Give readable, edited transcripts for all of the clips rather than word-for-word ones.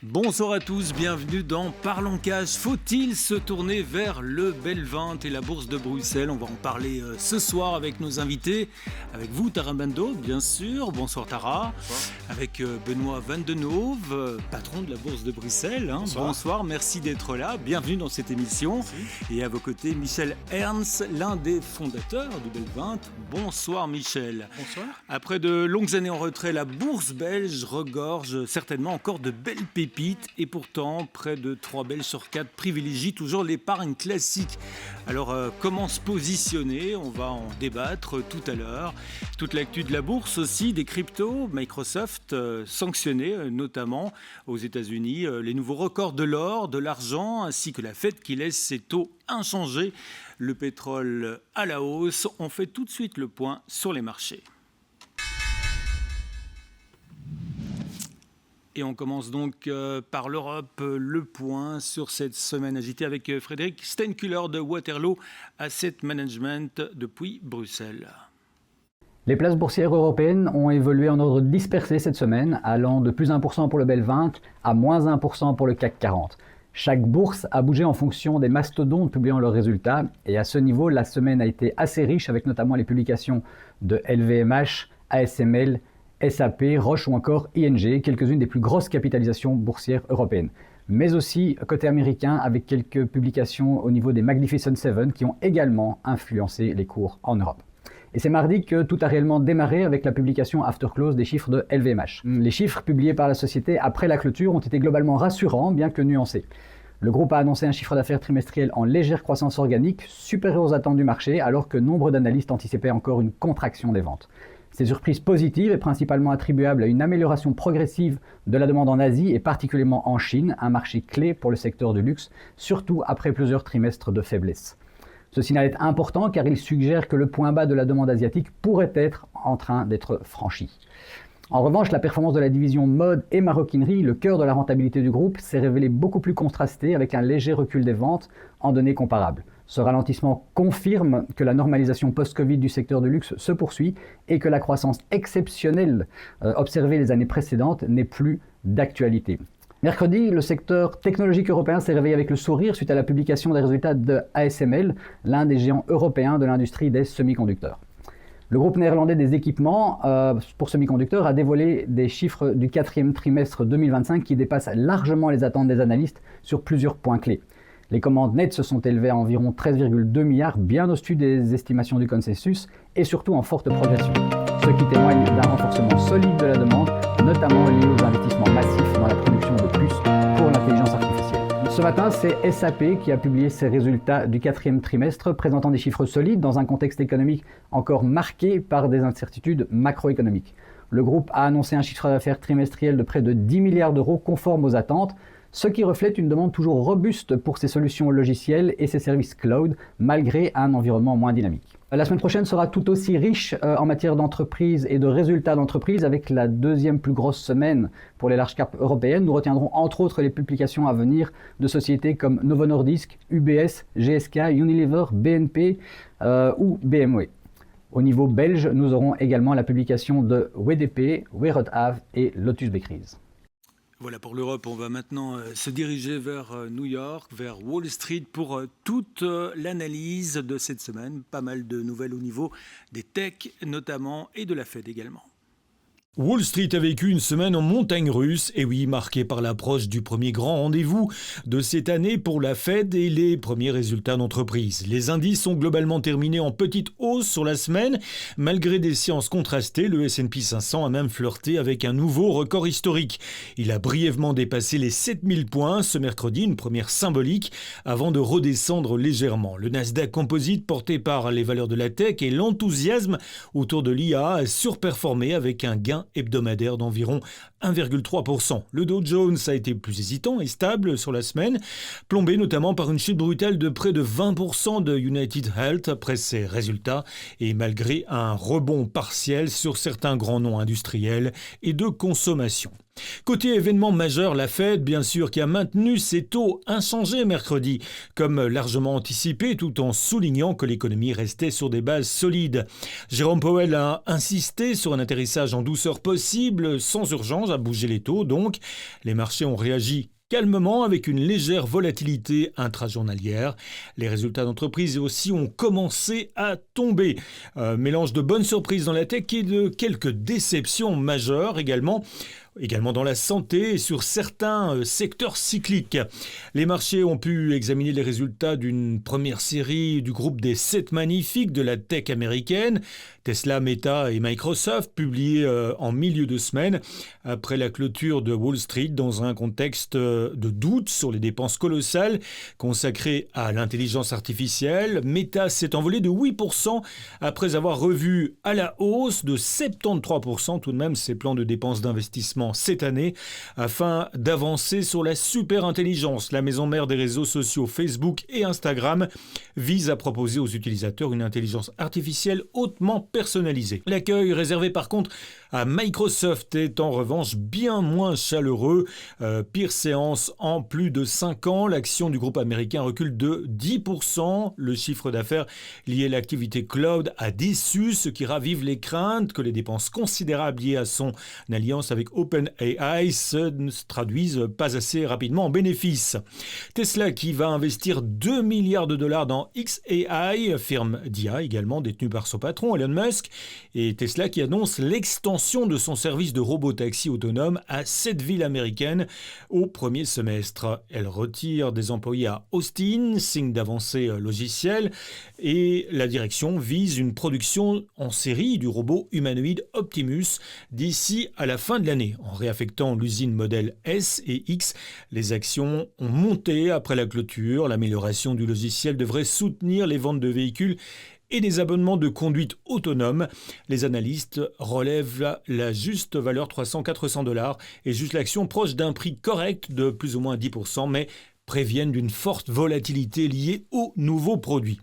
Bonsoir à tous, bienvenue dans Parlons Cash. Faut-il se tourner vers le Belvinte et la bourse de Bruxelles ? On va en parler ce soir avec nos invités. Avec vous, Tara Bando, bien sûr. Bonsoir Tara. Bonsoir. Avec Benoît Van Den Hove, patron de la bourse de Bruxelles. Bonsoir, merci d'être là. Bienvenue dans cette émission. Merci. Et à vos côtés, Michel Ernst, l'un des fondateurs du Belvinte. Bonsoir Michel. Bonsoir. Après de longues années en retrait, la bourse belge regorge certainement encore de belles pépites. Et pourtant, près de 3 Belges sur 4 privilégient toujours l'épargne classique. Alors, comment se positionner ? On va en débattre tout à l'heure. Toute l'actu de la bourse aussi, des cryptos, Microsoft sanctionné notamment aux États-Unis, les nouveaux records de l'or, de l'argent, ainsi que la Fed qui laisse ses taux inchangés. Le pétrole à la hausse. On fait tout de suite le point sur les marchés. Et on commence donc par l'Europe, le point sur cette semaine agitée avec Frédéric Steinkuller de Waterloo Asset Management depuis Bruxelles. Les places boursières européennes ont évolué en ordre dispersé cette semaine, allant de plus 1% pour le Belvinte à moins 1% pour le CAC 40. Chaque bourse a bougé en fonction des mastodontes publiant leurs résultats. Et à ce niveau, la semaine a été assez riche avec notamment les publications de LVMH, ASML, SAP, Roche ou encore ING, quelques-unes des plus grosses capitalisations boursières européennes. Mais aussi côté américain avec quelques publications au niveau des Magnificent Seven qui ont également influencé les cours en Europe. Et c'est mardi que tout a réellement démarré avec la publication after close des chiffres de LVMH. Les chiffres publiés par la société après la clôture ont été globalement rassurants, bien que nuancés. Le groupe a annoncé un chiffre d'affaires trimestriel en légère croissance organique, supérieur aux attentes du marché, alors que nombre d'analystes anticipaient encore une contraction des ventes. Ces surprises positives est principalement attribuable à une amélioration progressive de la demande en Asie et particulièrement en Chine, un marché clé pour le secteur du luxe, surtout après plusieurs trimestres de faiblesse. Ce signal est important car il suggère que le point bas de la demande asiatique pourrait être en train d'être franchi. En revanche, la performance de la division mode et maroquinerie, le cœur de la rentabilité du groupe, s'est révélée beaucoup plus contrastée avec un léger recul des ventes en données comparables. Ce ralentissement confirme que la normalisation post-Covid du secteur du luxe se poursuit et que la croissance exceptionnelle observée les années précédentes n'est plus d'actualité. Mercredi, le secteur technologique européen s'est réveillé avec le sourire suite à la publication des résultats de ASML, l'un des géants européens de l'industrie des semi-conducteurs. Le groupe néerlandais des équipements pour semi-conducteurs a dévoilé des chiffres du 4e trimestre 2025 qui dépassent largement les attentes des analystes sur plusieurs points clés. Les commandes nettes se sont élevées à environ 13,2 milliards, bien au-dessus des estimations du consensus et surtout en forte progression, ce qui témoigne d'un renforcement solide de la demande, notamment lié aux investissements massifs dans la production de puces pour l'intelligence artificielle. Ce matin, c'est SAP qui a publié ses résultats du 4e trimestre, présentant des chiffres solides dans un contexte économique encore marqué par des incertitudes macroéconomiques. Le groupe a annoncé un chiffre d'affaires trimestriel de près de 10 milliards d'euros conforme aux attentes, ce qui reflète une demande toujours robuste pour ses solutions logicielles et ses services cloud, malgré un environnement moins dynamique. La semaine prochaine sera tout aussi riche en matière d'entreprise et de résultats d'entreprise, avec la deuxième plus grosse semaine pour les large caps européennes. Nous retiendrons entre autres les publications à venir de sociétés comme Novo Nordisk, UBS, GSK, Unilever, BNP ou BMW. Au niveau belge, nous aurons également la publication de WDP, Weerot Ave et Lotus Bakeries. Voilà pour l'Europe, on va maintenant se diriger vers New York, vers Wall Street pour toute l'analyse de cette semaine. Pas mal de nouvelles au niveau des techs notamment et de la Fed également. Wall Street a vécu une semaine en montagne russe, et oui, marquée par l'approche du premier grand rendez-vous de cette année pour la Fed et les premiers résultats d'entreprise. Les indices sont globalement terminés en petite hausse sur la semaine. Malgré des séances contrastées, le S&P 500 a même flirté avec un nouveau record historique. Il a brièvement dépassé les 7000 points ce mercredi, une première symbolique, avant de redescendre légèrement. Le Nasdaq Composite, porté par les valeurs de la tech et l'enthousiasme autour de l'IA, a surperformé avec un gain hebdomadaire d'environ 1,3%. Le Dow Jones a été plus hésitant et stable sur la semaine, plombé notamment par une chute brutale de près de 20% de United Health après ses résultats et malgré un rebond partiel sur certains grands noms industriels et de consommation. Côté événement majeur, la Fed, bien sûr, qui a maintenu ses taux inchangés mercredi, comme largement anticipé, tout en soulignant que l'économie restait sur des bases solides. Jérôme Powell a insisté sur un atterrissage en douceur possible, sans urgence à bouger les taux, donc les marchés ont réagi calmement avec une légère volatilité intrajournalière. Les résultats d'entreprise aussi ont commencé à tomber. Mélange de bonnes surprises dans la tech et de quelques déceptions majeures également dans la santé et sur certains secteurs cycliques. Les marchés ont pu examiner les résultats d'une première série du groupe des 7 magnifiques de la tech américaine, Tesla, Meta et Microsoft, publiés en milieu de semaine après la clôture de Wall Street dans un contexte de doute sur les dépenses colossales consacrées à l'intelligence artificielle. Meta s'est envolé de 8% après avoir revu à la hausse de 73% tout de même ses plans de dépenses d'investissement cette année afin d'avancer sur la superintelligence. La maison mère des réseaux sociaux Facebook et Instagram vise à proposer aux utilisateurs une intelligence artificielle hautement personnalisée. L'accueil réservé par contre à Microsoft est en revanche bien moins chaleureux. Pire séance en plus de 5 ans. L'action du groupe américain recule de 10%. Le chiffre d'affaires lié à l'activité cloud a déçu, ce qui ravive les craintes que les dépenses considérables liées à son alliance avec OpenAI se traduisent pas assez rapidement en bénéfices. Tesla qui va investir 2 milliards de dollars dans xAI, firme d'IA également détenue par son patron Elon Musk, et Tesla qui annonce l'extension de son service de robotaxi autonome à 7 villes américaines au premier semestre. Elle retire des employés à Austin, signe d'avancée logicielle, et la direction vise une production en série du robot humanoïde Optimus d'ici à la fin de l'année. En réaffectant l'usine modèle S et X, les actions ont monté après la clôture. L'amélioration du logiciel devrait soutenir les ventes de véhicules et des abonnements de conduite autonome. Les analystes relèvent la juste valeur 300-400 $ et jugent l'action proche d'un prix correct de plus ou moins 10%, mais préviennent d'une forte volatilité liée aux nouveaux produits.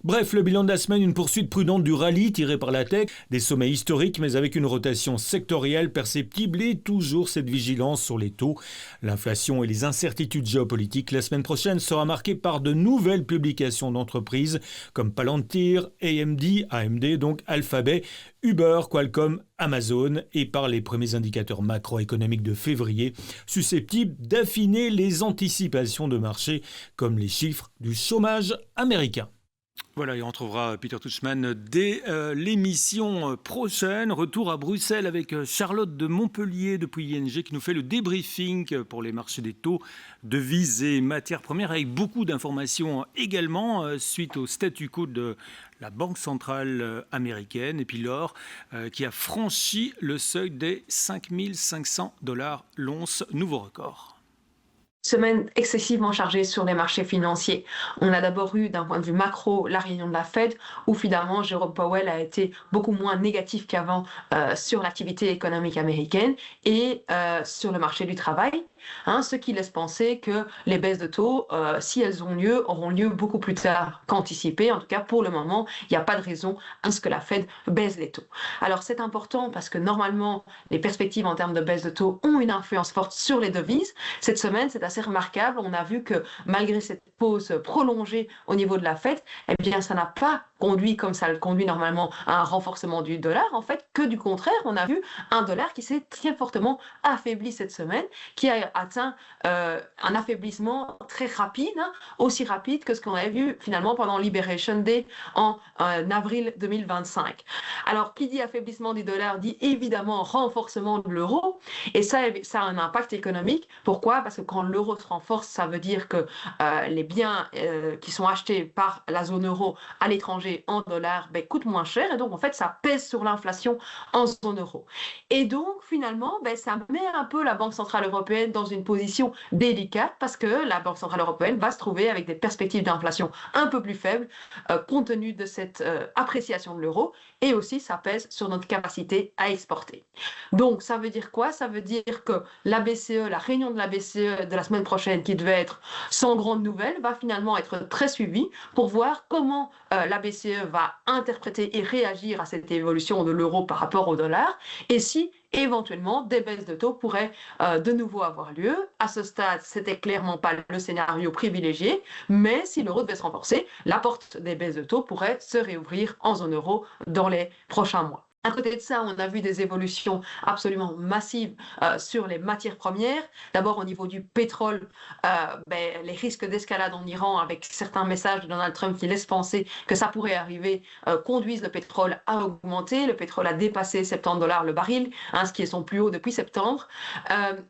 Bref, le bilan de la semaine, une poursuite prudente du rallye tiré par la tech, des sommets historiques mais avec une rotation sectorielle perceptible et toujours cette vigilance sur les taux, l'inflation et les incertitudes géopolitiques. La semaine prochaine sera marquée par de nouvelles publications d'entreprises comme Palantir, AMD, donc Alphabet, Uber, Qualcomm, Amazon et par les premiers indicateurs macroéconomiques de février susceptibles d'affiner les anticipations de marché comme les chiffres du chômage américain. Voilà, et on retrouvera Peter Tuchman dès l'émission prochaine. Retour à Bruxelles avec Charlotte de Montpellier depuis ING qui nous fait le débriefing pour les marchés des taux, devises et matières premières avec beaucoup d'informations également suite au statu quo de la Banque centrale américaine et puis l'or qui a franchi le seuil des 5 500 $ l'once, nouveau record. Semaine excessivement chargée sur les marchés financiers. On a d'abord eu, d'un point de vue macro, la réunion de la Fed, où finalement Jérôme Powell a été beaucoup moins négatif qu'avant sur l'activité économique américaine et sur le marché du travail. Ce qui laisse penser que les baisses de taux, si elles ont lieu, auront lieu beaucoup plus tard qu'anticipé. En tout cas, pour le moment, il n'y a pas de raison à ce que la Fed baisse les taux. Alors, c'est important parce que normalement, les perspectives en termes de baisse de taux ont une influence forte sur les devises. Cette semaine, c'est assez remarquable. On a vu que malgré cette pause prolongée au niveau de la Fed, eh bien, ça n'a pas conduit comme ça le conduit normalement à un renforcement du dollar. En fait, que du contraire, on a vu un dollar qui s'est très fortement affaibli cette semaine, qui a atteint un affaiblissement très rapide, aussi rapide que ce qu'on avait vu finalement pendant Liberation Day en avril 2025. Alors, qui dit affaiblissement du dollar dit évidemment renforcement de l'euro, et ça a un impact économique. Pourquoi? Parce que quand l'euro se renforce, ça veut dire que les biens qui sont achetés par la zone euro à l'étranger en dollars coûtent moins cher, et donc en fait ça pèse sur l'inflation en zone euro. Et donc finalement, ça met un peu la Banque centrale européenne dans une position délicate parce que la Banque centrale européenne va se trouver avec des perspectives d'inflation un peu plus faibles compte tenu de cette appréciation de l'euro, et aussi ça pèse sur notre capacité à exporter. Donc ça veut dire quoi? Ça veut dire que la BCE, la réunion de la BCE de la semaine prochaine, qui devait être sans grande nouvelle, va finalement être très suivie pour voir comment la BCE va interpréter et réagir à cette évolution de l'euro par rapport au dollar, et si éventuellement, des baisses de taux pourraient de nouveau avoir lieu. À ce stade, c'était clairement pas le scénario privilégié, mais si l'euro devait se renforcer, la porte des baisses de taux pourrait se réouvrir en zone euro dans les prochains mois. À côté de ça, on a vu des évolutions absolument massives sur les matières premières. D'abord, au niveau du pétrole, les risques d'escalade en Iran, avec certains messages de Donald Trump qui laissent penser que ça pourrait arriver, conduisent le pétrole à augmenter. Le pétrole a dépassé $70 le baril, ce qui est son plus haut depuis septembre.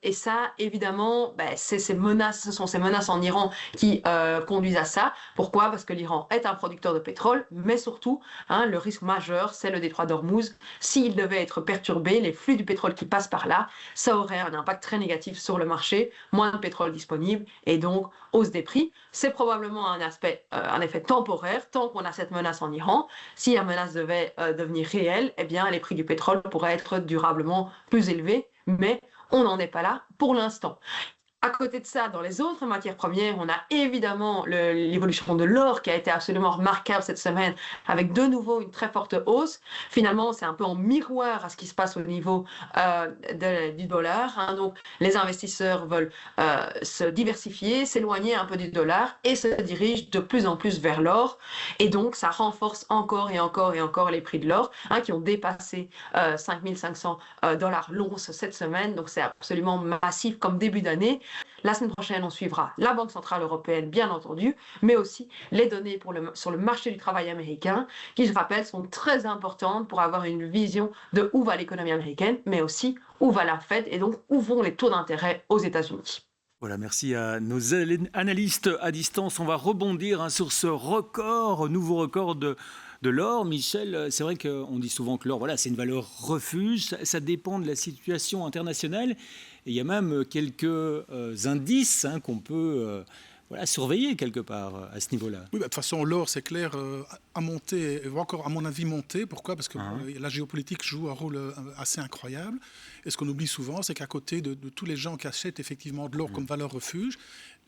Et ça, évidemment, ce sont ces menaces en Iran qui conduisent à ça. Pourquoi? Parce que l'Iran est un producteur de pétrole, mais surtout, le risque majeur, c'est le détroit d'Ormuz. S'il devait être perturbé, les flux du pétrole qui passent par là, ça aurait un impact très négatif sur le marché, moins de pétrole disponible et donc hausse des prix. C'est probablement un effet temporaire tant qu'on a cette menace en Iran. Si la menace devait devenir réelle, eh bien les prix du pétrole pourraient être durablement plus élevés, mais on n'en est pas là pour l'instant. À côté de ça, dans les autres matières premières, on a évidemment l'évolution de l'or qui a été absolument remarquable cette semaine, avec de nouveau une très forte hausse. Finalement, c'est un peu en miroir à ce qui se passe au niveau du dollar. Donc, les investisseurs veulent se diversifier, s'éloigner un peu du dollar et se dirigent de plus en plus vers l'or. Et donc, ça renforce encore et encore et encore les prix de l'or, qui ont dépassé $5 500 l'once cette semaine. Donc, c'est absolument massif comme début d'année. La semaine prochaine, on suivra la Banque centrale européenne, bien entendu, mais aussi les données sur le marché du travail américain, qui, je rappelle, sont très importantes pour avoir une vision de où va l'économie américaine, mais aussi où va la Fed et donc où vont les taux d'intérêt aux États-Unis. Voilà, merci à nos analystes à distance. On va rebondir sur ce nouveau record de l'or. Michel, c'est vrai qu'on dit souvent que l'or, c'est une valeur refuge. Ça dépend de la situation internationale. Et il y a même quelques indices qu'on peut surveiller quelque part à ce niveau-là. Oui, de toute façon, l'or, c'est clair, a monté, et va encore, à mon avis, monter. Pourquoi? Parce que la géopolitique joue un rôle assez incroyable. Et ce qu'on oublie souvent, c'est qu'à côté de tous les gens qui achètent effectivement de l'or comme valeur refuge,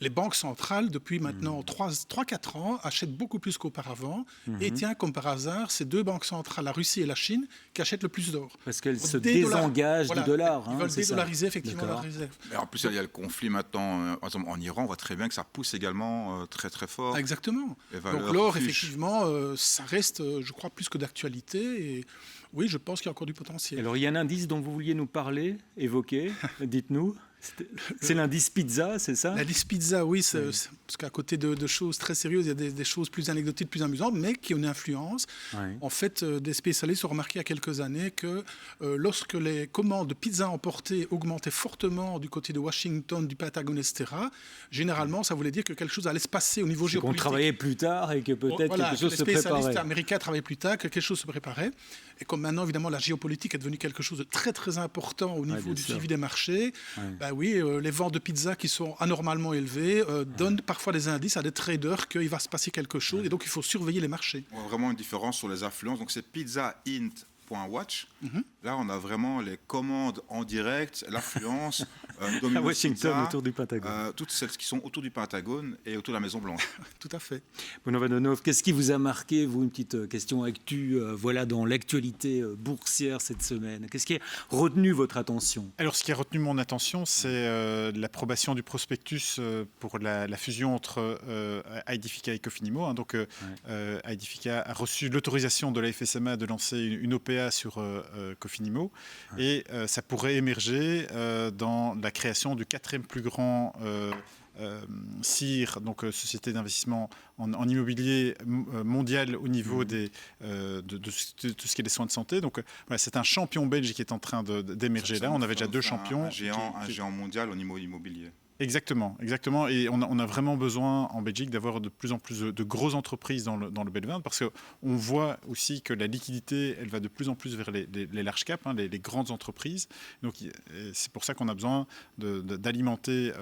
les banques centrales, depuis maintenant 3-4 ans, achètent beaucoup plus qu'auparavant. Et tiens, comme par hasard, ces deux banques centrales, la Russie et la Chine, qui achètent le plus d'or. Parce qu'elles se désengagent du dollar. Ils veulent dédollariser effectivement leurs réserves. Mais en plus, il y a le conflit maintenant, par exemple en Iran, on voit très bien que ça pousse également très très fort. Exactement. Donc l'or, effectivement, ça reste, je crois, plus que d'actualité. Et oui, je pense qu'il y a encore du potentiel. Alors, il y a un indice dont vous vouliez nous parler, évoquer, dites-nous. C'est l'indice pizza, c'est ça? L'indice pizza, oui, parce qu'à côté de choses très sérieuses, il y a des choses plus anecdotiques, plus amusantes, mais qui ont une influence. En fait, des spécialistes ont remarqué il y a quelques années que lorsque les commandes de pizza emportées augmentaient fortement du côté de Washington, du Pentagone, etc., généralement, ça voulait dire que quelque chose allait se passer au niveau géopolitique. Qu'on travaillait plus tard et que peut-être quelque chose se préparait. Les spécialistes américains travaillaient plus tard, que quelque chose se préparait. Et comme maintenant, évidemment, la géopolitique est devenue quelque chose de très, très important au niveau du suivi des marchés, oui, les ventes de pizza qui sont anormalement élevées donnent parfois des indices à des traders qu'il va se passer quelque chose et donc il faut surveiller les marchés. On voit vraiment une différence sur les affluences. Donc c'est pizzaint.watch. Là, on a vraiment les commandes en direct, l'affluence. À Washington, pizza, autour du Pentagone. Toutes celles qui sont autour du Pentagone et autour de la Maison-Blanche. Tout à fait. Benoît Vandenhoff, qu'est-ce qui vous a marqué, vous, une petite question actu, dans l'actualité boursière cette semaine? Qu'est-ce qui a retenu votre attention? Alors, ce qui a retenu mon attention, c'est l'approbation du prospectus pour la fusion entre Aedifica et Cofinimo. Donc, Aedifica a reçu l'autorisation de la FSMA de lancer une OPA sur Cofinimo. Et ça pourrait émerger dans la création du 4e plus grand CIR, donc société d'investissement en immobilier mondial au niveau de tout ce qui est des soins de santé. Donc c'est un champion belge qui est en train d'émerger là. On avait déjà deux champions. Un géant mondial au niveau immobilier. Exactement. Et on a vraiment besoin en Belgique d'avoir de plus en plus de grosses entreprises dans le BEL20 parce qu'on voit aussi que la liquidité, elle va de plus en plus vers les large caps, les grandes entreprises. Donc c'est pour ça qu'on a besoin d'alimenter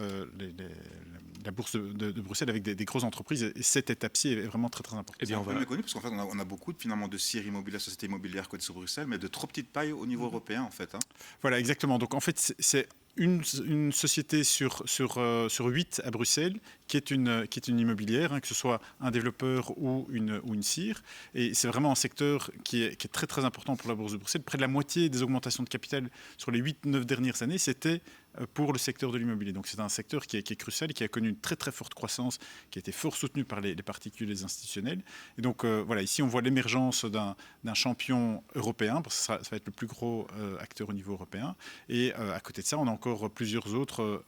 la bourse de Bruxelles avec des grosses entreprises. Et cette étape-ci est vraiment très très importante. C'est un peu méconnu parce qu'en fait on a beaucoup finalement de CIR immobilières, sociétés immobilières cotées sur Bruxelles, mais de trop petite paille au niveau européen en fait. Voilà, exactement. Donc en fait c'est une société sur 8 à Bruxelles qui est une immobilière, que ce soit un développeur ou une CIR. Et c'est vraiment un secteur qui est très très important pour la Bourse de Bruxelles. Près de la moitié des augmentations de capital sur les 8-9 dernières années, c'était pour le secteur de l'immobilier. Donc c'est un secteur qui est crucial et qui a connu une très très forte croissance, qui a été fort soutenue par les particuliers et les institutionnels. Et donc ici on voit l'émergence d'un champion européen, parce que ça va être le plus gros acteur au niveau européen. Et à côté de ça, on a encore plusieurs autres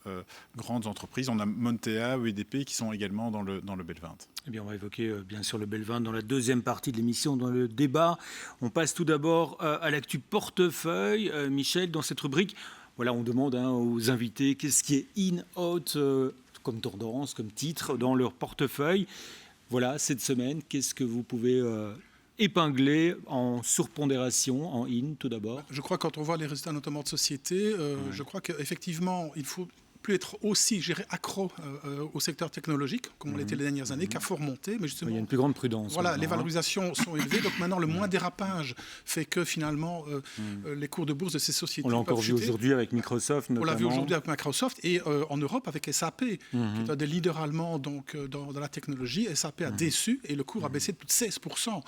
grandes entreprises. On a Montea ou EDP qui sont également dans le BEL 20. Eh bien, on va évoquer bien sûr le BEL 20 dans la deuxième partie de l'émission, dans le débat. On passe tout d'abord à l'actu portefeuille. Michel, dans cette rubrique, voilà, on demande aux invités qu'est-ce qui est in, out, comme tendance, comme titre, dans leur portefeuille. Voilà, cette semaine, qu'est-ce que vous pouvez épingler en surpondération, en in, tout d'abord? Je crois que quand on voit les résultats notamment de société, je crois qu'effectivement, il faut plus être aussi accro au secteur technologique, comme on l'était les dernières années, qu'à fort monter. Mais justement, il y a une plus grande prudence. Voilà, les valorisations sont élevées. Donc maintenant, le moins dérapage fait que finalement, les cours de bourse de ces sociétés. On l'a encore vu aujourd'hui avec Microsoft, notamment. On l'a vu aujourd'hui avec Microsoft et en Europe avec SAP, qui est des leaders allemands donc, dans la technologie. SAP a déçu et le cours a baissé de plus de 16%.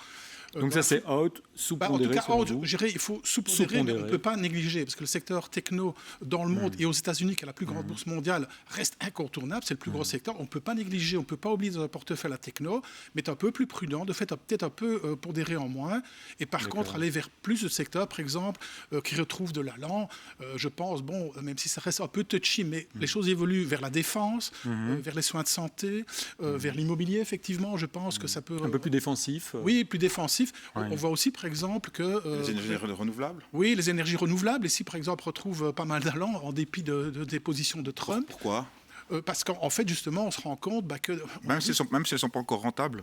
Donc ça c'est out, sous-pondéré. En tout cas, out, je dirais, il faut sous-pondérer, mais on ne peut pas négliger, parce que le secteur techno dans le monde et aux États-Unis, qui est la plus grande bourse mondiale, reste incontournable, c'est le plus gros secteur. On ne peut pas négliger, on ne peut pas oublier dans un portefeuille la techno, mais être un peu plus prudent, de fait peut-être un peu pondéré en moins, et par contre aller vers plus de secteurs, par exemple, qui retrouvent de l'allant. Je pense, bon, même si ça reste un peu touchy, mais les choses évoluent vers la défense, vers les soins de santé, vers l'immobilier, effectivement, je pense que ça peut... Un peu plus défensif. Oui, plus défensif. On voit aussi, par exemple, que... les énergies renouvelables. Oui, les énergies renouvelables. Ici, par exemple, retrouvent pas mal d'allant en dépit des positions de Trump. Pourquoi ? Parce qu'en fait, justement, on se rend compte que... Même si elles ne sont pas encore rentables.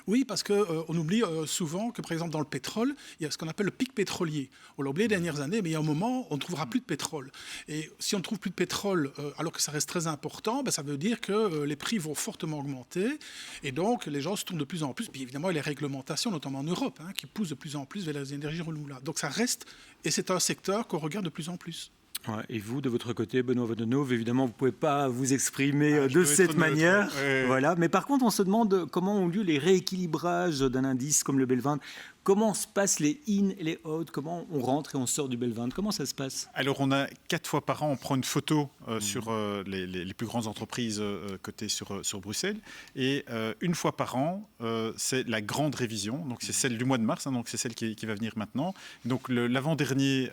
Oui, parce qu'on oublie souvent que, par exemple, dans le pétrole, il y a ce qu'on appelle le pic pétrolier. On l'a oublié les dernières années, mais il y a un moment, on ne trouvera plus de pétrole. Et si on ne trouve plus de pétrole, alors que ça reste très important, ça veut dire que les prix vont fortement augmenter. Et donc, les gens se tournent de plus en plus. Puis évidemment, il y a les réglementations, notamment en Europe, qui poussent de plus en plus vers les énergies renouvelables. Donc ça reste, et c'est un secteur qu'on regarde de plus en plus. Ouais, et vous, de votre côté, Benoît Vandenove, évidemment, vous ne pouvez pas vous exprimer de cette manière. Voilà. Mais par contre, on se demande comment ont lieu les rééquilibrages d'un indice comme le BEL 20. Comment se passent les in et les out? Comment on rentre et on sort du BEL 20? Comment ça se passe? Alors, on a 4 fois par an, on prend une photo sur les plus grandes entreprises cotées sur Bruxelles. Et une fois par an, c'est la grande révision. Donc, c'est celle du mois de mars. Donc, c'est celle qui va venir maintenant. Donc, l'avant-dernier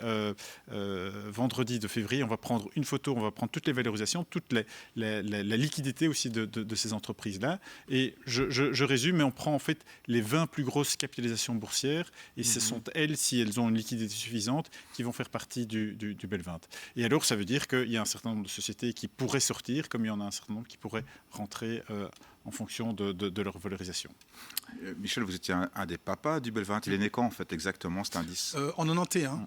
vendredi de février, on va prendre une photo, on va prendre toutes les valorisations, toute la liquidité aussi de ces entreprises-là. Et je résume, mais on prend en fait les 20 plus grosses capitalisations boursières. Et ce sont elles, si elles ont une liquidité suffisante, qui vont faire partie du BEL 20. Et alors, ça veut dire qu'il y a un certain nombre de sociétés qui pourraient sortir, comme il y en a un certain nombre qui pourraient rentrer en fonction de leur valorisation. Michel, vous étiez un des papas du BEL 20. Il est né quand, en fait, exactement, cet indice? En 91.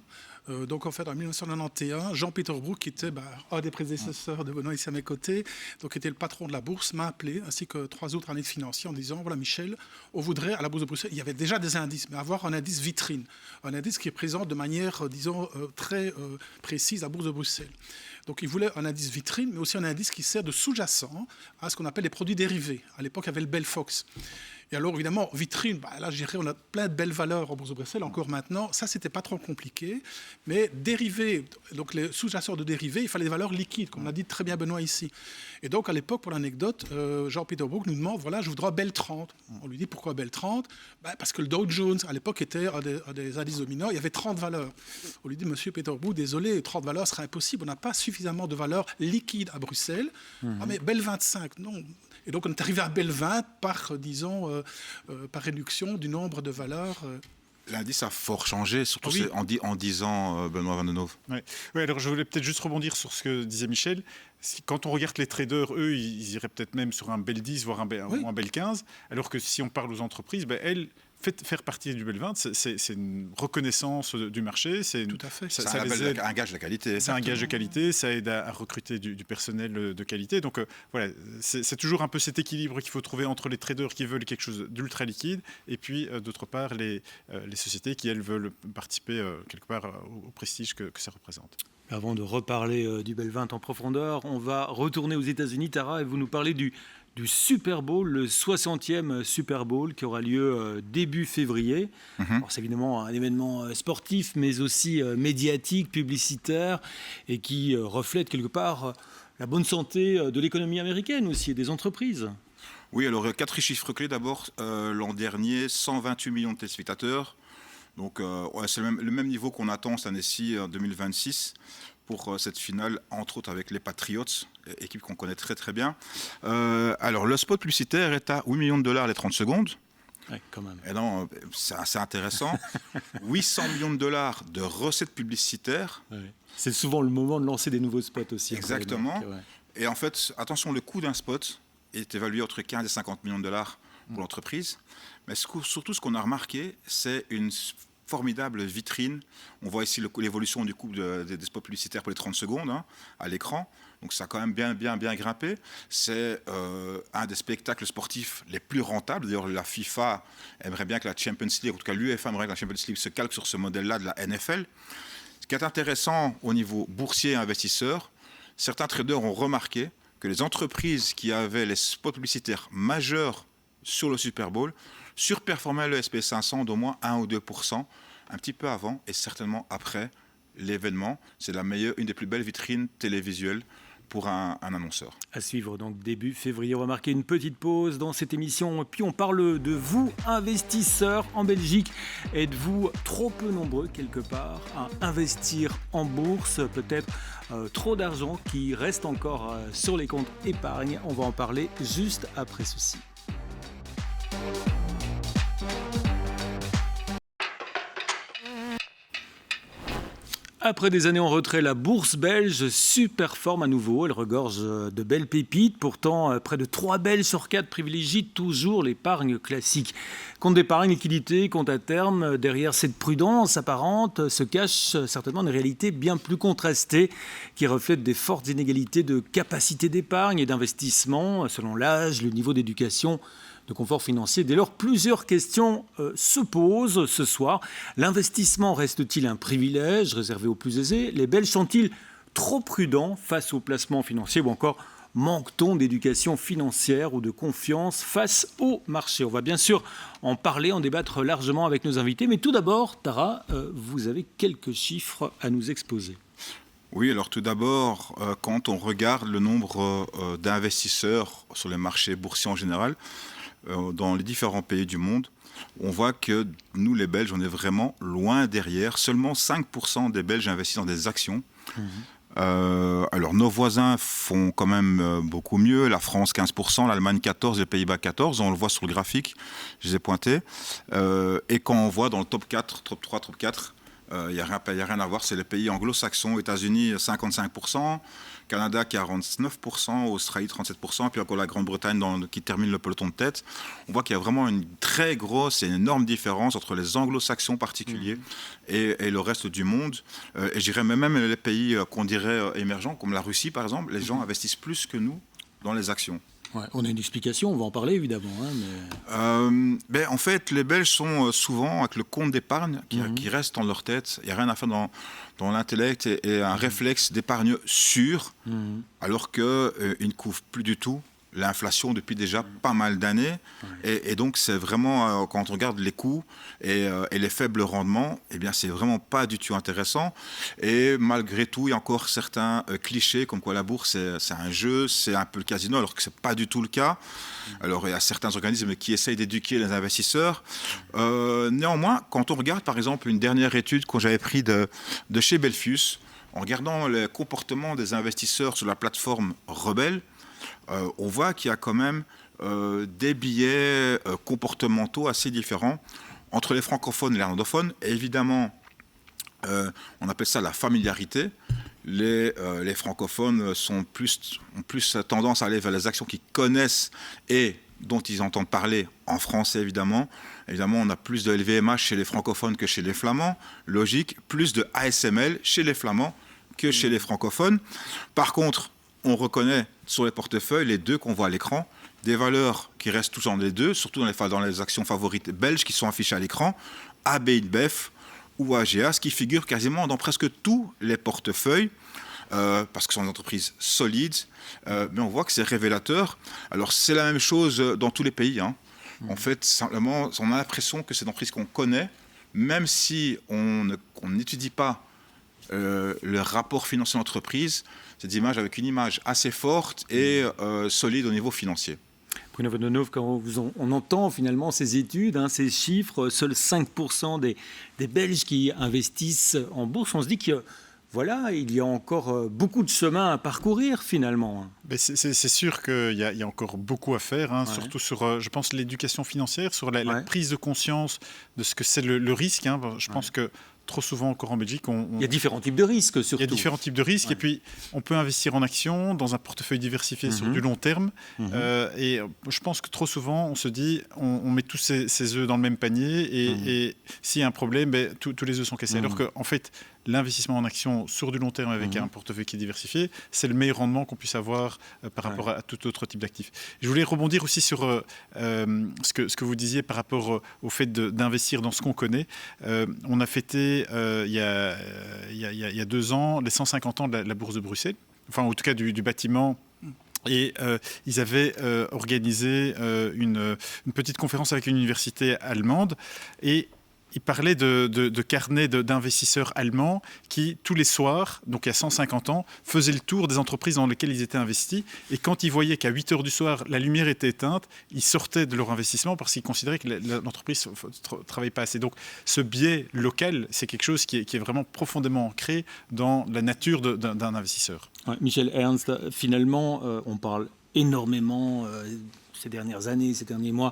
Donc en fait en 1991, Jean Peterbrook, qui était un des prédécesseurs de Benoît ici à mes côtés, donc était le patron de la bourse, m'a appelé, ainsi que 3 autres analystes financiers, en disant, voilà Michel, on voudrait à la bourse de Bruxelles, il y avait déjà des indices, mais avoir un indice vitrine, un indice qui présente de manière, disons, très précise la bourse de Bruxelles. Donc il voulait un indice vitrine, mais aussi un indice qui sert de sous-jacent à ce qu'on appelle les produits dérivés. À l'époque, il y avait le BEL Fox. Et alors, évidemment, vitrine, là, je dirais, on a plein de belles valeurs en bourse de Bruxelles, encore maintenant. Ça, c'était pas trop compliqué. Mais dérivés, donc les sous-jacents de dérivés, il fallait des valeurs liquides, comme l'a dit très bien Benoît ici. Et donc, à l'époque, pour l'anecdote, Jean Peterbrook nous demande, voilà, je voudrais un BEL 30. On lui dit, pourquoi BEL 30 ? Parce que le Dow Jones, à l'époque, était un des indices dominants. Il y avait 30 valeurs. On lui dit, monsieur Peterbrook, désolé, 30 valeurs serait impossible. On n'a pas suffisamment de valeurs liquides à Bruxelles. Ah, mais BEL 25, non. Et donc, on est arrivé à BEL 20 par, disons, par réduction du nombre de valeurs. L'indice a fort changé, surtout en 10 ans, Benoît Vandenove. Oui, alors je voulais peut-être juste rebondir sur ce que disait Michel. Quand on regarde les traders, eux, ils iraient peut-être même sur un BEL 10, voire un BEL 15, alors que si on parle aux entreprises, elles faire partie du Bel 20, c'est une reconnaissance du marché. Tout à fait. C'est un gage de qualité. C'est un gage de qualité, ça aide à recruter du personnel de qualité. Donc voilà, c'est toujours un peu cet équilibre qu'il faut trouver entre les traders qui veulent quelque chose d'ultra liquide et puis d'autre part les sociétés qui, elles, veulent participer quelque part au prestige que ça représente. Avant de reparler du Bel 20 en profondeur, on va retourner aux États-Unis, Tara, et vous nous parlez du Super Bowl, le 60e Super Bowl qui aura lieu début février. Alors, c'est évidemment un événement sportif, mais aussi médiatique, publicitaire, et qui reflète quelque part la bonne santé de l'économie américaine aussi et des entreprises. Oui, alors 4 chiffres clés. D'abord, l'an dernier, 128 millions de téléspectateurs. Donc c'est le même niveau qu'on attend cette année-ci, en 2026, pour cette finale, entre autres avec les Patriots, équipe qu'on connaît très très bien. Alors le spot publicitaire est à 8 millions de dollars les 30 secondes. Ouais, quand même. Et non, c'est assez intéressant. 800 millions de dollars de recettes publicitaires. Ouais. C'est souvent le moment de lancer des nouveaux spots aussi. Exactement. Donc, ouais. Et en fait, attention, le coût d'un spot est évalué entre 15 et 50 millions de dollars pour l'entreprise. Mais surtout, ce qu'on a remarqué, c'est une formidable vitrine. On voit ici l'évolution du coût des spots publicitaires pour les 30 secondes à l'écran. Donc ça a quand même bien grimpé. C'est un des spectacles sportifs les plus rentables. D'ailleurs, la FIFA aimerait bien que la Champions League, en tout cas l'UEFA aimerait que la Champions League se calque sur ce modèle-là de la NFL. Ce qui est intéressant au niveau boursier et investisseur, certains traders ont remarqué que les entreprises qui avaient les spots publicitaires majeurs sur le Super Bowl surperformaient le SP 500 d'au moins 1 ou 2%, un petit peu avant et certainement après l'événement. C'est une des plus belles vitrines télévisuelles pour un annonceur. À suivre donc début février. On va marquer une petite pause dans cette émission. Et puis on parle de vous, investisseurs en Belgique. Êtes-vous trop peu nombreux quelque part à investir en bourse? Peut-être trop d'argent qui reste encore sur les comptes épargne. On va en parler juste après ceci. Après des années en retrait, la bourse belge superforme à nouveau. Elle regorge de belles pépites. Pourtant, près de 3 Belges sur 4 privilégient toujours l'épargne classique. Compte d'épargne, liquidité, compte à terme. Derrière cette prudence apparente se cache certainement une réalité bien plus contrastée qui reflète des fortes inégalités de capacité d'épargne et d'investissement selon l'âge, le niveau d'éducation, de confort financier. Dès lors, plusieurs questions se posent ce soir. L'investissement reste-t-il un privilège réservé aux plus aisés? Les Belges sont-ils trop prudents face aux placements financiers? Ou encore, manque-t-on d'éducation financière ou de confiance face au marché? On va bien sûr en parler, en débattre largement avec nos invités. Mais tout d'abord, Tara, vous avez quelques chiffres à nous exposer. Oui, alors tout d'abord, quand on regarde le nombre d'investisseurs sur les marchés boursiers en général, dans les différents pays du monde, on voit que nous, les Belges, on est vraiment loin derrière. Seulement 5% des Belges investissent dans des actions. Alors, nos voisins font quand même beaucoup mieux. La France, 15%, l'Allemagne, 14%, les Pays-Bas, 14%. On le voit sur le graphique, je les ai pointés. Et quand on voit dans le top 4, top 3, top 4, il n'y a rien à voir. C'est les pays anglo-saxons, États-Unis, 55%. Canada 49%, Australie 37%, puis encore la Grande-Bretagne qui termine le peloton de tête. On voit qu'il y a vraiment une très grosse et une énorme différence entre les anglo-saxons particuliers et le reste du monde. Et je dirais même les pays qu'on dirait émergents, comme la Russie par exemple, les gens investissent plus que nous dans les actions. Ouais, on a une explication, on va en parler évidemment. Mais en fait, les Belges sont souvent avec le compte d'épargne qui reste dans leur tête. Il n'y a rien à faire dans l'intellect et un réflexe d'épargne sûr, alors qu'ils ne couvrent plus du tout l'inflation depuis déjà pas mal d'années. Et donc, c'est vraiment, quand on regarde les coûts et les faibles rendements, eh bien, c'est vraiment pas du tout intéressant. Et malgré tout, il y a encore certains clichés, comme quoi la bourse, c'est un jeu, c'est un peu le casino, alors que c'est pas du tout le cas. Alors, il y a certains organismes qui essayent d'éduquer les investisseurs. Néanmoins, quand on regarde, par exemple, une dernière étude que j'avais prise de chez Belfius, en regardant les comportements des investisseurs sur la plateforme Rebelle, on voit qu'il y a quand même des biais comportementaux assez différents entre les francophones et les néerlandophones. Et évidemment, on appelle ça la familiarité. Les francophones ont plus tendance à aller vers les actions qu'ils connaissent et dont ils entendent parler en français, évidemment. Évidemment, on a plus de LVMH chez les francophones que chez les flamands. Logique, plus de ASML chez les flamands que chez les francophones. Par contre, on reconnaît sur les portefeuilles, les deux qu'on voit à l'écran, des valeurs qui restent tous dans les deux, surtout dans les actions favorites belges qui sont affichées à l'écran, AB InBev ou AGA, qui figurent quasiment dans presque tous les portefeuilles, parce que ce sont des entreprises solides, mais on voit que c'est révélateur. Alors c'est la même chose dans tous les pays. En fait, simplement, on a l'impression que c'est des entreprises qu'on connaît, même si on n'étudie pas le rapport financier d'entreprise, c'est des images avec une image assez forte et solide au niveau financier. Bruno Vodunov, quand on entend finalement ces études, ces chiffres, seuls 5% des Belges qui investissent en bourse, on se dit que voilà, il y a encore beaucoup de chemin à parcourir finalement. C'est sûr qu'il y a encore beaucoup à faire, surtout sur, je pense, l'éducation financière, sur la prise de conscience de ce que c'est le risque. Je pense que trop souvent encore en Belgique, il y a différents types de risques surtout. Il y a différents types de risques et puis on peut investir en actions dans un portefeuille diversifié sur du long terme. Et je pense que trop souvent on se dit on met tous ses œufs dans le même panier et s'il y a un problème, tous les œufs sont cassés. Alors qu'en fait l'investissement en actions sur du long terme avec un portefeuille qui est diversifié, c'est le meilleur rendement qu'on puisse avoir par rapport à tout autre type d'actifs. Je voulais rebondir aussi sur ce que vous disiez par rapport au fait d'investir dans ce qu'on connaît. On a fêté il y a 2 ans les 150 ans de la Bourse de Bruxelles, enfin en tout cas du bâtiment. Et ils avaient organisé une petite conférence avec une université allemande et il parlait de carnets d'investisseurs allemands qui, tous les soirs, donc il y a 150 ans, faisaient le tour des entreprises dans lesquelles ils étaient investis. Et quand ils voyaient qu'à 8 heures du soir, la lumière était éteinte, ils sortaient de leur investissement parce qu'ils considéraient que l'entreprise ne travaillait pas assez. Donc ce biais local, c'est quelque chose qui est vraiment profondément ancré dans la nature d'un investisseur. Ouais, Michel Ernst, finalement, on parle énormément ces dernières années, ces derniers mois,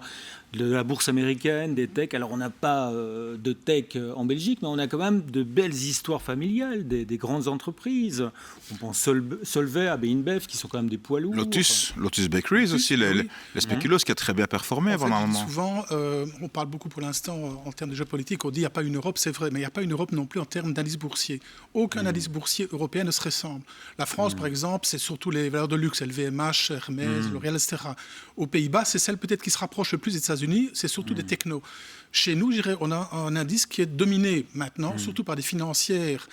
de la bourse américaine, des techs. Alors, on n'a pas de tech en Belgique, mais on a quand même de belles histoires familiales, des grandes entreprises. On pense Solvay, AB InBev, qui sont quand même des poids lourds. Lotus Bakeries aussi, les spéculoos qui a très bien performé avant un moment. Souvent, on parle beaucoup pour l'instant en termes de géopolitique, on dit qu'il n'y a pas une Europe, c'est vrai, mais il n'y a pas une Europe non plus en termes d'indice boursier. Aucun indice boursier européen ne se ressemble. La France, par exemple, c'est surtout les valeurs de luxe, LVMH, Hermès, L'Oréal, etc. Aux Pays-Bas, c'est celle peut-être qui se rapproche le plus des États-Unis, c'est surtout des technos. Chez nous, je dirais, on a un indice qui est dominé maintenant, surtout par des financières,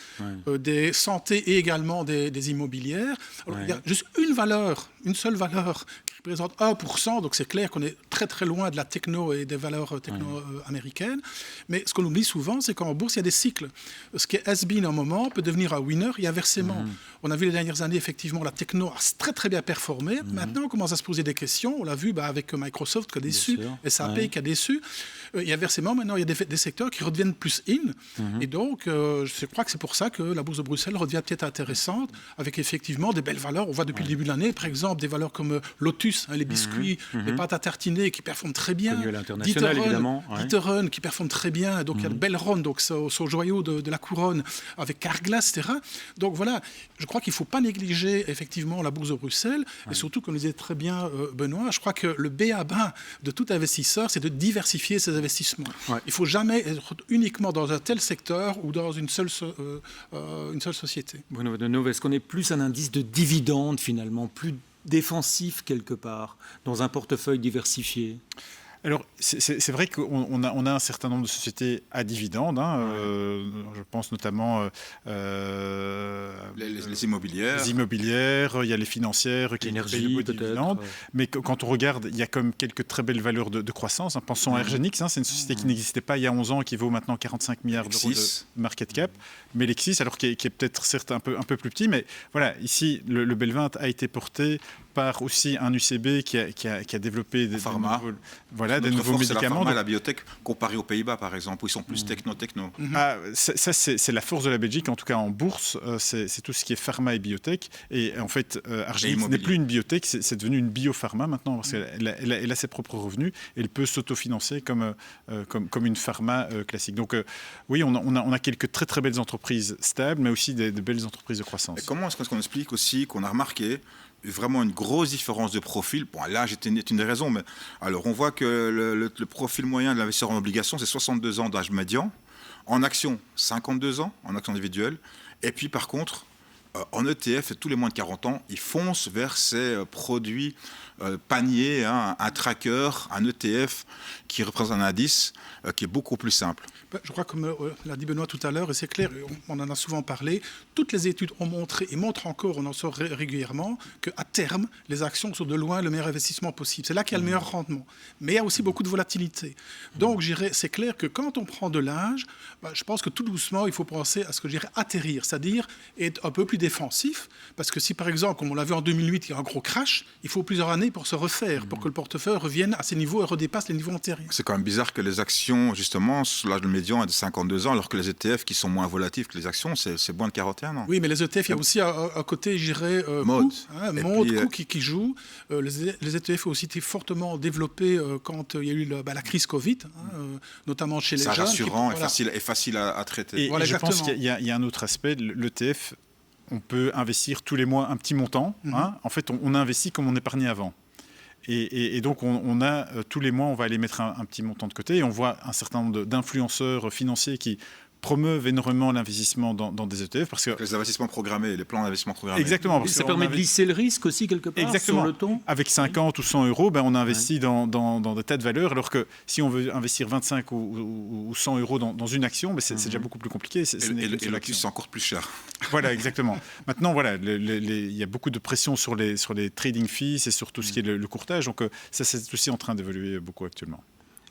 des santé et également des immobilières. Alors, il y a juste une seule valeur qui représente 1%, donc c'est clair qu'on est très très loin de la techno et des valeurs techno américaines. Mais ce qu'on oublie souvent, c'est qu'en bourse, il y a des cycles. Ce qui est has-been un moment peut devenir un winner et inversement. On a vu les dernières années, effectivement, la techno a très très bien performé. Maintenant, on commence à se poser des questions. On l'a vu avec Microsoft qui a déçu, SAP qui a déçu. Et inversement, maintenant, il y a des secteurs qui redeviennent plus in. Et donc, je crois que c'est pour ça que la Bourse de Bruxelles redevient peut-être intéressante, avec effectivement des belles valeurs. On voit depuis le début de l'année, par exemple, des valeurs comme Lotus, les biscuits, les pâtes à tartiner qui performent très bien. Connu à l'international, évidemment. D'Eaterun qui performe très bien. Donc, il y a le Belron, donc son joyau de la couronne, avec Carglass, etc. Donc, voilà, je crois qu'il ne faut pas négliger, effectivement, la Bourse de Bruxelles. Et surtout, comme le disait très bien Benoît, je crois que le b.a.-ba de tout investisseur, c'est de diversifier ses investissements. Il ne faut jamais être uniquement dans un tel secteur ou dans une seule société. Bruno Vodunov, est-ce qu'on est plus un indice de dividendes finalement, plus défensif quelque part, dans un portefeuille diversifié ? Alors, c'est vrai qu'on a un certain nombre de sociétés à dividendes. Je pense notamment les immobilières. Les immobilières, il y a les financières qui payent le beau dividende. Mais quand on regarde, il y a quand même quelques très belles valeurs de croissance. Pensons à Ergenix, c'est une société qui n'existait pas il y a 11 ans, qui vaut maintenant 45 milliards d'euros de market cap. Mais Lexis, alors qui est peut-être certes un peu plus petit, mais voilà, ici, le Belvinte a été porté par aussi un UCB qui a développé des nouveaux médicaments. La biotech comparé aux Pays-Bas, par exemple, où ils sont plus techno. Ça, c'est la force de la Belgique, en tout cas en bourse, c'est tout ce qui est pharma et biotech. Et en fait, Argenix n'est plus une biotech, c'est devenu une biopharma maintenant, parce qu'elle a ses propres revenus, et elle peut s'autofinancer comme une pharma classique. Donc oui, on a quelques très très belles entreprises stables, mais aussi de belles entreprises de croissance. Et comment est-ce qu'on explique aussi qu'on a remarqué vraiment une grosse différence de profil. Bon, l'âge est une des raisons, mais alors on voit que le profil moyen de l'investisseur en obligation, c'est 62 ans d'âge médian. En action, 52 ans, en action individuelle. Et puis par contre, en ETF, tous les moins de 40 ans, ils foncent vers ces produits paniers, un tracker, un ETF qui représente un indice qui est beaucoup plus simple. Je crois, comme l'a dit Benoît tout à l'heure, et c'est clair, on en a souvent parlé, toutes les études ont montré, et montrent encore, on en sort régulièrement, qu'à terme, les actions sont de loin le meilleur investissement possible. C'est là qu'il y a le meilleur rendement. Mais il y a aussi beaucoup de volatilité. Donc, c'est clair que quand on prend de l'âge, je pense que tout doucement, il faut penser à ce que je dirais atterrir, c'est-à-dire être un peu plus défensif, parce que si, par exemple, comme on l'a vu en 2008, il y a un gros crash, il faut plusieurs années pour se refaire, pour que le portefeuille revienne à ces niveaux et redépasse les niveaux antérieurs. C'est quand même bizarre que les actions, justement, l'âge médian est de 52 ans, alors que les ETF qui sont moins volatils que les actions, c'est moins de 41 ans. Oui, mais les ETF, il y a aussi un côté, je dirais, mode. Coût qui joue. Les ETF ont aussi été fortement développés quand il y a eu la crise Covid, notamment chez les jeunes. C'est rassurant et facile à traiter. Et je pense qu'il y a un autre aspect, l'ETF, on peut investir tous les mois un petit montant. En fait, on investit comme on épargnait avant. Et donc, on a tous les mois, on va aller mettre un petit montant de côté. Et on voit un certain nombre d'influenceurs financiers qui promeuvent énormément l'investissement dans des ETF. Parce que les investissements programmés, les plans d'investissement programmés. Exactement. Ça permet de lisser le risque aussi quelque part. Exactement. Sur le ton. Avec 50 ou 100 euros, on investit dans des tas de valeurs, alors que si on veut investir 25 ou 100 euros dans une action, c'est déjà beaucoup plus compliqué. Et l'action, c'est encore plus cher. Voilà, exactement. Maintenant, il y a beaucoup de pression sur les trading fees et sur tout ce qui est le courtage. Donc ça, c'est aussi en train d'évoluer beaucoup actuellement.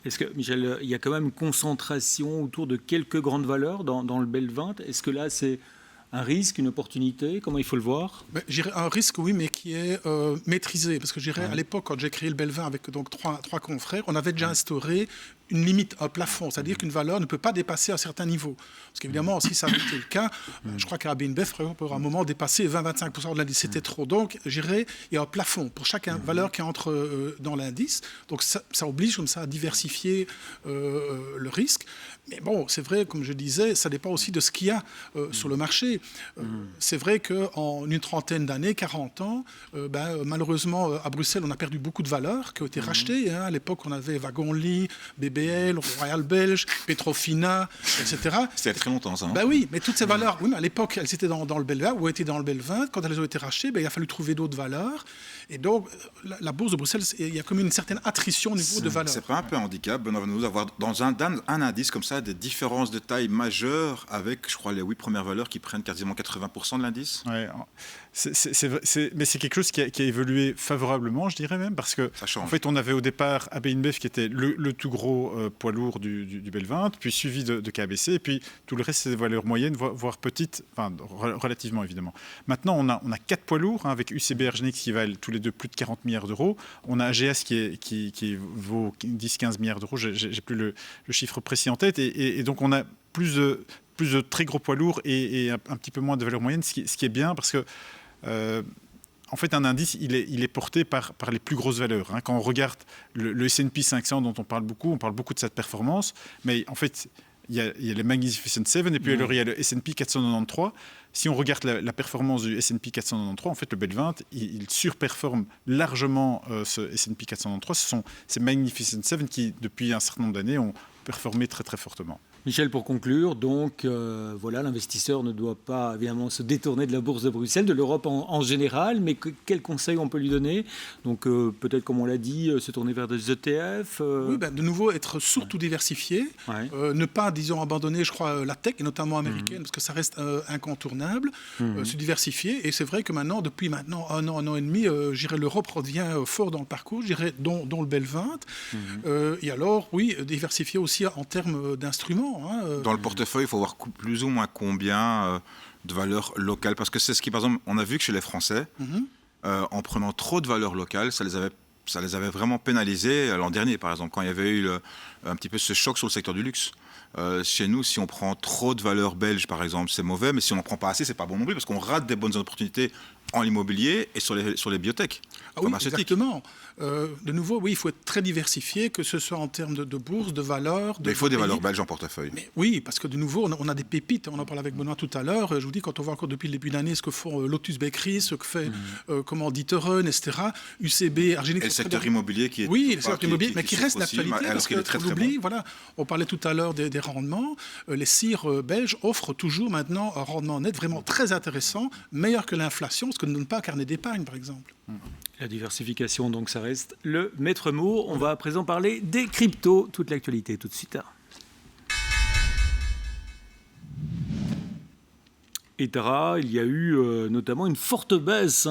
Est-ce que, Michel, il y a quand même une concentration autour de quelques grandes valeurs dans le BEL 20 ? Est-ce que là, c'est un risque, une opportunité ? Comment il faut le voir ? J'irais un risque, oui, mais qui est maîtrisé. Parce que j'irais à l'époque, quand j'ai créé le BEL 20 avec donc trois confrères, on avait déjà instauré une limite, un plafond, c'est-à-dire qu'une valeur ne peut pas dépasser un certain niveau. Parce qu'évidemment, si ça avait été le cas, je crois qu'à BNBF, par exemple, à un moment, dépasser 20-25% de l'indice, c'était trop. Donc, je dirais, il y a un plafond pour chaque valeur qui entre dans l'indice. Donc, ça oblige comme ça à diversifier le risque. Mais bon, c'est vrai, comme je disais, ça dépend aussi de ce qu'il y a sur le marché. C'est vrai qu'en une trentaine d'années, 40 ans, malheureusement, à Bruxelles, on a perdu beaucoup de valeurs qui ont été rachetées. À l'époque, on avait Wagon-Lit, BBL, Royal Belge, Petrofina, etc. C'était très longtemps, ça. Oui, mais toutes ces valeurs, oui, mais à l'époque, elles étaient dans le BEL 20 ou étaient dans le BEL 20. Quand elles ont été rachetées, il a fallu trouver d'autres valeurs. Et donc, la bourse de Bruxelles, il y a comme une certaine attrition au niveau de valeurs. C'est pas un peu un handicap, Benoît, d'avoir dans un indice comme ça des différences de taille majeures avec, je crois, les 8 premières valeurs qui prennent quasiment 80% de l'indice. Ouais, mais c'est quelque chose qui a évolué favorablement, je dirais même, parce que en fait, on avait au départ AB InBev qui était le tout gros poids lourd du BEL 20, puis suivi de KBC, et puis tout le reste, c'est des valeurs moyennes, voire petites, enfin, relativement évidemment. Maintenant, on a 4 poids lourds, avec UCB et Ergenix qui valent tous les deux plus de 40 milliards d'euros. On a AGS qui vaut 10-15 milliards d'euros, j'ai plus le chiffre précis en tête, et donc on a plus de très gros poids lourds et un petit peu moins de valeurs moyennes, ce qui est bien, parce que en fait, un indice, il est porté par les plus grosses valeurs. Quand on regarde le S&P 500 dont on parle beaucoup de cette performance, mais en fait, il y a les Magnificent Seven et puis alors il y a le S&P 493. Si on regarde la performance du S&P 493, en fait, le BEL 20, il surperforme largement ce S&P 493. Ce sont ces Magnificent Seven qui, depuis un certain nombre d'années, ont performé très, très fortement. Michel, pour conclure, donc l'investisseur ne doit pas évidemment se détourner de la bourse de Bruxelles, de l'Europe en général, mais quels conseils on peut lui donner ? Donc peut-être, comme on l'a dit, se tourner vers des ETF. Oui, de nouveau, être surtout diversifié, ne pas, disons, abandonner, je crois, la tech, et notamment américaine, parce que ça reste incontournable, se diversifier. Et c'est vrai que depuis un an et demi, l'Europe revient fort dans le parcours, dont le BEL 20. Et alors, oui, diversifier aussi en termes d'instruments. Dans le portefeuille, il faut voir plus ou moins combien de valeurs locales. Parce que c'est ce qui, par exemple, on a vu que chez les Français, en prenant trop de valeurs locales, ça les avait vraiment pénalisés l'an dernier, par exemple, quand il y avait eu un petit peu ce choc sur le secteur du luxe. Chez nous, si on prend trop de valeurs belges, par exemple, c'est mauvais, mais si on n'en prend pas assez, c'est pas bon non plus, parce qu'on rate des bonnes opportunités en l'immobilier et sur les biotech. Ah oui, exactement. De nouveau, oui, il faut être très diversifié, que ce soit en termes de bourse, de valeurs. Il faut des valeurs belges en portefeuille. Mais oui, parce que de nouveau, on a des pépites. On en parlait avec Benoît tout à l'heure. Je vous dis, quand on voit encore depuis le début d'année ce que font Lotus Bakery, ce que fait D'Ieteren, etc., UCB, Argénique. Et le secteur immobilier qui est... Oui, le secteur immobilier, mais qui reste d'actualité. Alors qu'il est très, très bon. Voilà, on parlait tout à l'heure des rendements. Les CIR belges offrent toujours maintenant un rendement net vraiment très intéressant, meilleur que l'inflation, ce que ne donne pas un carnet d'épargne, par exemple. La diversification, donc, ça reste le maître mot. On va à présent parler des cryptos. Toute l'actualité, tout de suite. Et Tara, il y a eu notamment une forte baisse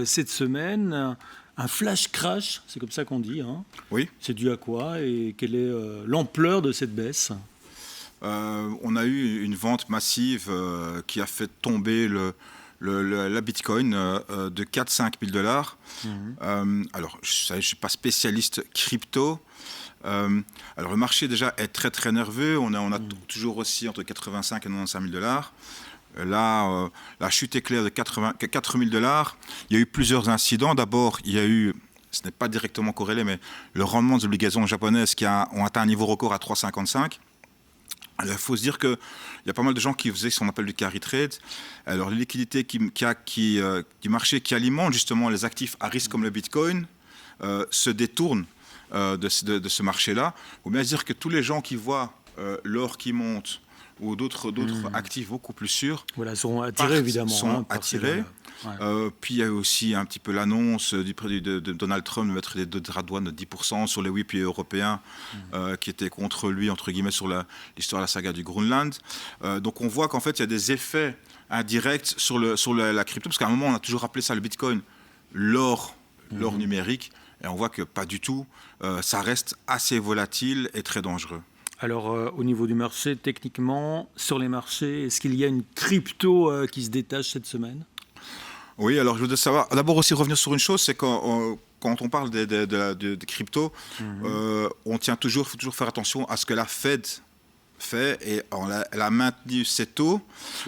cette semaine. Un flash crash, c'est comme ça qu'on dit. Oui. C'est dû à quoi et quelle est l'ampleur de cette baisse? On a eu une vente massive qui a fait tomber la Bitcoin de 4-5 000 $. Alors, je ne suis pas spécialiste crypto. Alors, le marché déjà est très, très nerveux. On a toujours aussi entre 85 et 95 000 $. Là, la chute éclair de 4 000 $. Il y a eu plusieurs incidents. D'abord, il y a eu, ce n'est pas directement corrélé, mais le rendement des obligations japonaises qui ont atteint un niveau record à 3,55. Alors, il faut se dire qu'il y a pas mal de gens qui faisaient ce qu'on appelle du carry trade. Alors, les liquidités du marché qui alimentent justement les actifs à risque comme le Bitcoin se détournent de ce marché-là. Il faut bien se dire que tous les gens qui voient l'or qui monte ou d'autres actifs beaucoup plus sûrs sont attirés, évidemment. Sont attirés. Puis il y a aussi un petit peu l'annonce de Donald Trump de mettre des droits de douane de 10% sur les 8 pays européens qui étaient contre lui, entre guillemets, sur l'histoire de la saga du Groenland. Donc on voit qu'en fait, il y a des effets indirects sur la crypto, parce qu'à un moment, on a toujours appelé ça le Bitcoin, l'or numérique, et on voit que pas du tout. Ça reste assez volatile et très dangereux. Alors, au niveau du marché, techniquement, sur les marchés, est-ce qu'il y a une crypto qui se détache cette semaine ? Oui, alors je voudrais savoir, d'abord aussi revenir sur une chose, c'est quand on parle de crypto, il faut toujours faire attention à ce que la Fed fait, et elle a maintenu ses taux.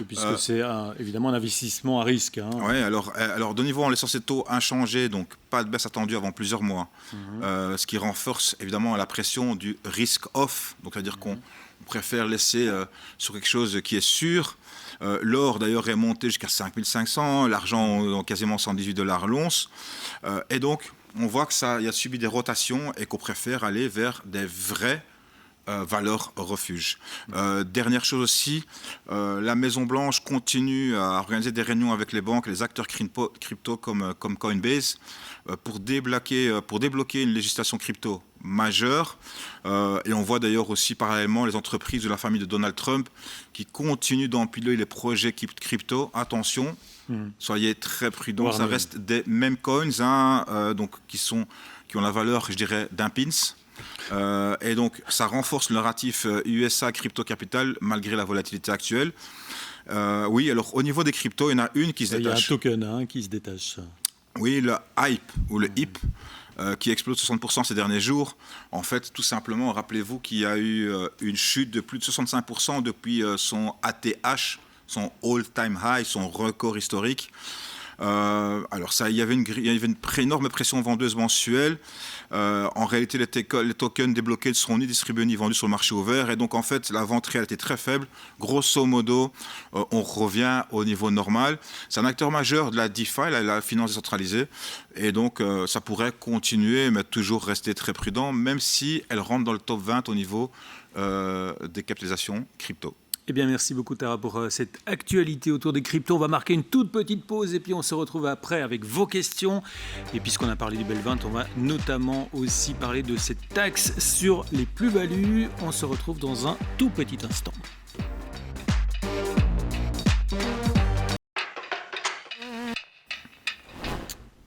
Puisque c'est évidemment un investissement à risque. Oui, alors de niveau en laissant ses taux inchangés, donc pas de baisse attendue avant plusieurs mois, ce qui renforce évidemment la pression du risk-off, donc c'est-à-dire qu'on préfère laisser sur quelque chose qui est sûr. L'or d'ailleurs est monté jusqu'à 5500, l'argent quasiment 118 $ l'once, et donc on voit que ça a subi des rotations et qu'on préfère aller vers des vraies valeurs refuge. Dernière chose aussi, la Maison Blanche continue à organiser des réunions avec les banques, les acteurs crypto comme Coinbase pour débloquer une législation crypto majeure. Et on voit d'ailleurs aussi parallèlement les entreprises de la famille de Donald Trump qui continuent d'empiler les projets crypto. Attention, soyez très prudents, ça reste des mêmes coins donc qui ont la valeur, je dirais, d'un pins. Et donc, ça renforce le narratif USA Crypto Capital malgré la volatilité actuelle. Oui, alors au niveau des cryptos, il y en a une qui se détache. Il y a un token qui se détache. Oui, le HYPE ou le HIP qui explose 60% ces derniers jours. En fait, tout simplement, rappelez-vous qu'il y a eu une chute de plus de 65% depuis son ATH, son all-time high, son record historique. Alors il y avait une énorme pression vendeuse mensuelle. En réalité, les tokens débloqués ne seront ni distribués ni vendus sur le marché ouvert. Et donc, en fait, la vente réelle était très faible. Grosso modo, on revient au niveau normal. C'est un acteur majeur de la DeFi, la finance décentralisée. Et donc, ça pourrait continuer, mais toujours rester très prudent, même si elle rentre dans le top 20 au niveau des capitalisations crypto. Eh bien, merci beaucoup, Tara, pour cette actualité autour des cryptos. On va marquer une toute petite pause et puis on se retrouve après avec vos questions. Et puisqu'on a parlé du Belvinte, on va notamment aussi parler de cette taxe sur les plus-values. On se retrouve dans un tout petit instant.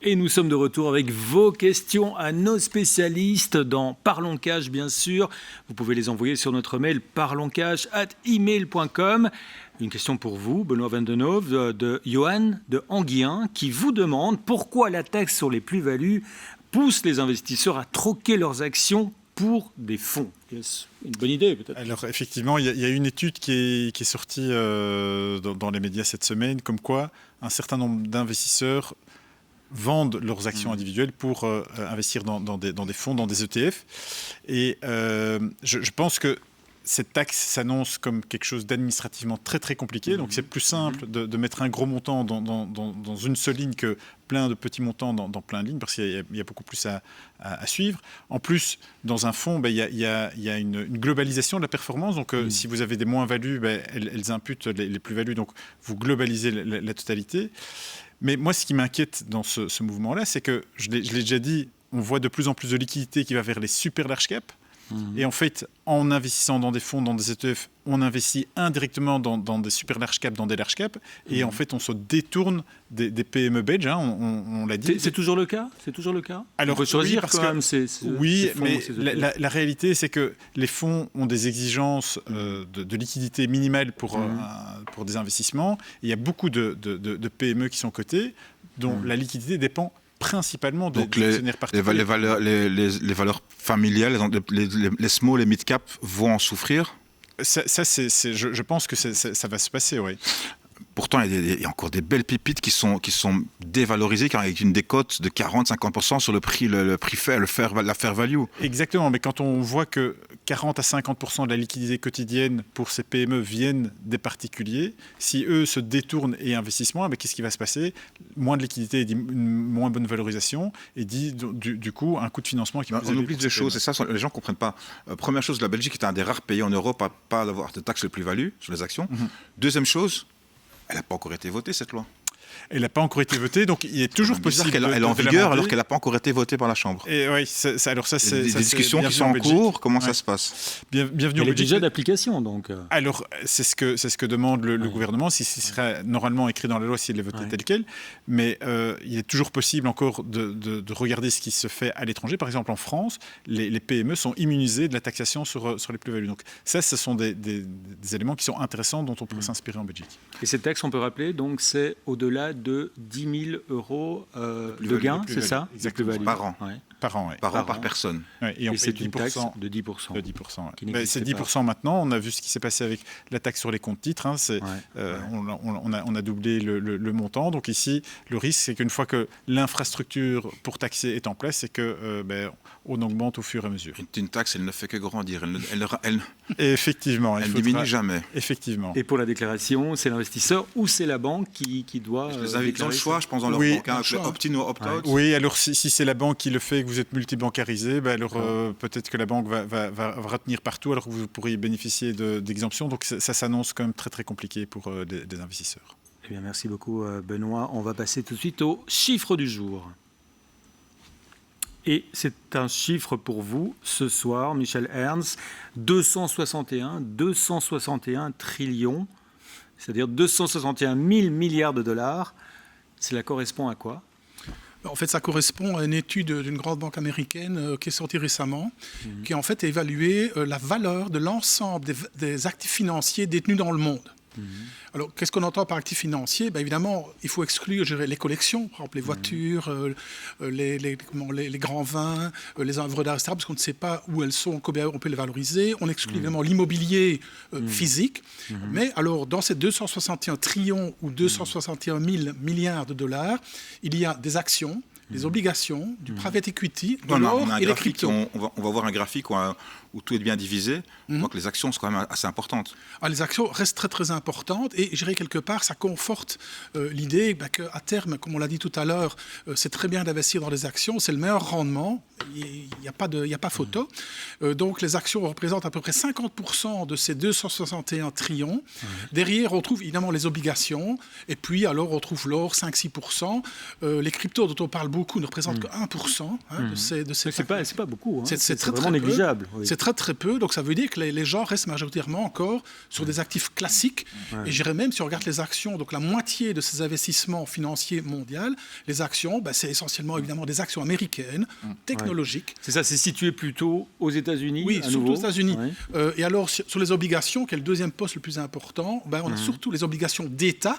Et nous sommes de retour avec vos questions à nos spécialistes dans Parlons Cash, bien sûr. Vous pouvez les envoyer sur notre mail parlonscash@email.com. Une question pour vous, Benoît Van den Hove, de Johan de Anguien, qui vous demande pourquoi la taxe sur les plus-values pousse les investisseurs à troquer leurs actions pour des fonds. Est-ce une bonne idée peut-être? Alors effectivement, il y a une étude qui est sortie dans les médias cette semaine, comme quoi un certain nombre d'investisseurs vendent leurs actions individuelles pour investir dans des fonds, dans des ETF. Et je pense que cette taxe s'annonce comme quelque chose d'administrativement très très compliqué. Donc c'est plus simple de mettre un gros montant dans une seule ligne que plein de petits montants dans plein de lignes, parce qu'il y a beaucoup plus à suivre. En plus, dans un fonds, il y a une globalisation de la performance. Donc si vous avez des moins-values, elles imputent les plus-values. Donc vous globalisez la totalité. Mais moi, ce qui m'inquiète dans ce mouvement-là, c'est que, je l'ai déjà dit, on voit de plus en plus de liquidités qui va vers les super large cap. Et en fait, en investissant dans des fonds, dans des ETF, on investit indirectement dans des super large cap, dans des large cap. Et en fait, on se détourne des PME belges, on l'a dit. C'est toujours le cas? C'est toujours le cas? Alors, on peut choisir parce quand même oui, ces fonds, mais ces ETF. la réalité, c'est que les fonds ont des exigences de liquidité minimale pour des investissements. Il y a beaucoup de PME qui sont cotées, dont la liquidité dépend principalement des actionnaires particuliers. Les valeurs familiales, les small, les mid-cap vont en souffrir. Je pense que ça va se passer, oui. Pourtant, il y a encore des belles pépites qui sont dévalorisées, avec une décote de 40-50% sur la fair value. Exactement, mais quand on voit que 40 à 50% de la liquidité quotidienne pour ces PME viennent des particuliers, si eux se détournent et investissent moins, qu'est-ce qui va se passer? Moins de liquidité, une moins bonne valorisation, et du coup un coût de financement qui est plus élevé. On oublie deux choses, et ça, les gens ne comprennent pas. Première chose, la Belgique est un des rares pays en Europe à ne pas avoir de taxe sur les plus-values, sur les actions. Deuxième chose, elle n'a pas encore été votée, cette loi. Elle n'a pas encore été votée, donc il est toujours possible qu'elle est en vigueur alors qu'elle n'a pas encore été votée par la Chambre. Et oui, alors ça, c'est des discussions qui sont en cours. Comment ça se passe? Bienvenue au Elle est Belgique. déjà d'application, donc. Alors, c'est ce que demande le gouvernement, si ce serait normalement écrit dans la loi, s'il est voté tel quel. Mais il est toujours possible encore de regarder ce qui se fait à l'étranger. Par exemple, en France, les PME sont immunisées de la taxation sur les plus-values. Donc ça, ce sont des éléments qui sont intéressants dont on pourrait s'inspirer en Belgique. Et cette taxe, on peut rappeler, donc c'est au-delà de 10 000 euros de gains, c'est ça? Exactement. Par an. Ouais. Par an, oui. Par personne. Ouais, et on paye c'est une taxe 10%. de 10%. De 10%, ouais. Qui n'existait C'est 10% maintenant. On a vu ce qui s'est passé avec la taxe sur les comptes titres. On a doublé le montant. Donc ici, le risque, c'est qu'une fois que l'infrastructure pour taxer est en place, c'est qu'on augmente au fur et à mesure. Une taxe, elle ne fait que grandir. Effectivement. Elle ne diminue jamais. Effectivement. Et pour la déclaration, c'est l'investisseur ou c'est la banque qui doit les invités dans le choix, je pense, dans leur banque, le opt-in ou opt-out. Oui, alors si c'est la banque qui le fait, que vous êtes multibancarisé, alors peut-être que la banque va retenir partout, alors que vous pourriez bénéficier d'exemptions. Donc ça s'annonce quand même très très compliqué pour des investisseurs. Eh bien, merci beaucoup Benoît. On va passer tout de suite au chiffre du jour. Et c'est un chiffre pour vous ce soir, Michel Ernst, 261 trillions, c'est-à-dire 261 000 milliards de dollars. Cela correspond à quoi? En fait, ça correspond à une étude d'une grande banque américaine qui est sortie récemment, qui en fait a évalué la valeur de l'ensemble des actifs financiers détenus dans le monde. Alors, qu'est-ce qu'on entend par actifs financiers? Évidemment, il faut exclure les collections, par exemple les voitures, les grands vins, les œuvres d'art, etc., parce qu'on ne sait pas où elles sont, combien on peut les valoriser. On exclut évidemment l'immobilier physique. Mais alors, dans ces 261 trillions ou 261 000 milliards de dollars, il y a des actions, des obligations, du private equity, de l'or et les cryptos. On va voir un graphique où tout est bien divisé. On voit que les actions sont quand même assez importantes. Les actions restent très très importantes et je dirais quelque part ça conforte l'idée qu'à terme, comme on l'a dit tout à l'heure, c'est très bien d'investir dans les actions, c'est le meilleur rendement, il n'y a pas photo. Donc les actions représentent à peu près 50% de ces 261 trillions. Derrière, on trouve évidemment les obligations et puis alors on trouve l'or, 5-6%. Les cryptos dont on parle beaucoup ne représentent que 1% de ces c'est pas beaucoup. C'est très, vraiment négligeable. Oui. C'est très très peu, donc ça veut dire que les gens restent majoritairement encore sur des actifs classiques. Et je dirais même, si on regarde les actions, donc la moitié de ces investissements financiers mondiaux, les actions, c'est essentiellement évidemment des actions américaines, technologiques. C'est ça, c'est situé plutôt aux États-Unis. Oui, surtout aux États-Unis. Ouais. Et alors, sur les obligations, qui est le deuxième poste le plus important, on a surtout les obligations d'État.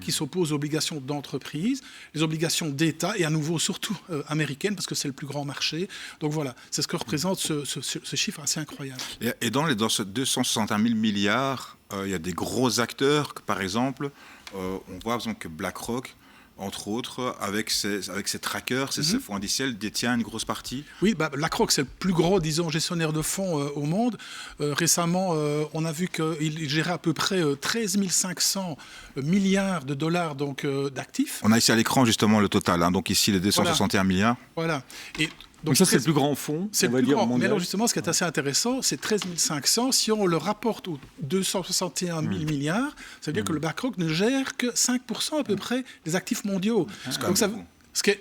qui s'oppose aux obligations d'entreprise, les obligations d'État et à nouveau surtout américaines parce que c'est le plus grand marché. Donc voilà, c'est ce que représente ce chiffre assez incroyable. Et dans ce 261 000 milliards, il y a des gros acteurs, par exemple, on voit par exemple que BlackRock, entre autres, avec ses trackers, ses fonds indiciels, détient une grosse partie. Oui, BlackRock, c'est le plus gros, disons, gestionnaire de fonds au monde. Récemment, on a vu qu'il gérait à peu près 13 500 milliards de dollars d'actifs. On a ici à l'écran justement le total, donc ici les 261 milliards. Voilà. Et donc ça, c'est le plus grand fonds, c'est on le va plus dire, grand. mondial. Mais alors justement, ce qui est assez intéressant, c'est 13 500. Si on le rapporte aux 261 000 milliards, ça veut dire que le BlackRock ne gère que 5% à peu près des actifs mondiaux. Donc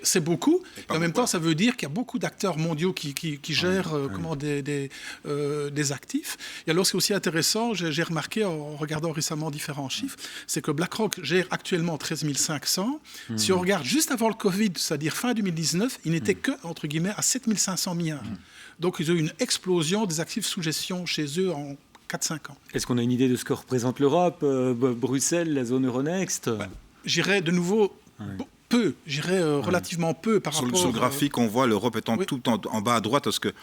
c'est beaucoup, mais en même temps, ça veut dire qu'il y a beaucoup d'acteurs mondiaux qui gèrent des actifs. Et alors, ce qui est aussi intéressant, j'ai remarqué en regardant récemment différents chiffres, c'est que BlackRock gère actuellement 13 500. Si on regarde juste avant le Covid, c'est-à-dire fin 2019, il n'était que, entre guillemets, à 7 500 milliards. Donc, ils ont eu une explosion des actifs sous gestion chez eux en 4-5 ans. Est-ce qu'on a une idée de ce que représente l'Europe, Bruxelles, la zone Euronext? J'irais de nouveau... Peu, j'irais relativement peu par rapport... Sur le graphique, on voit l'Europe étant tout en bas à droite, parce que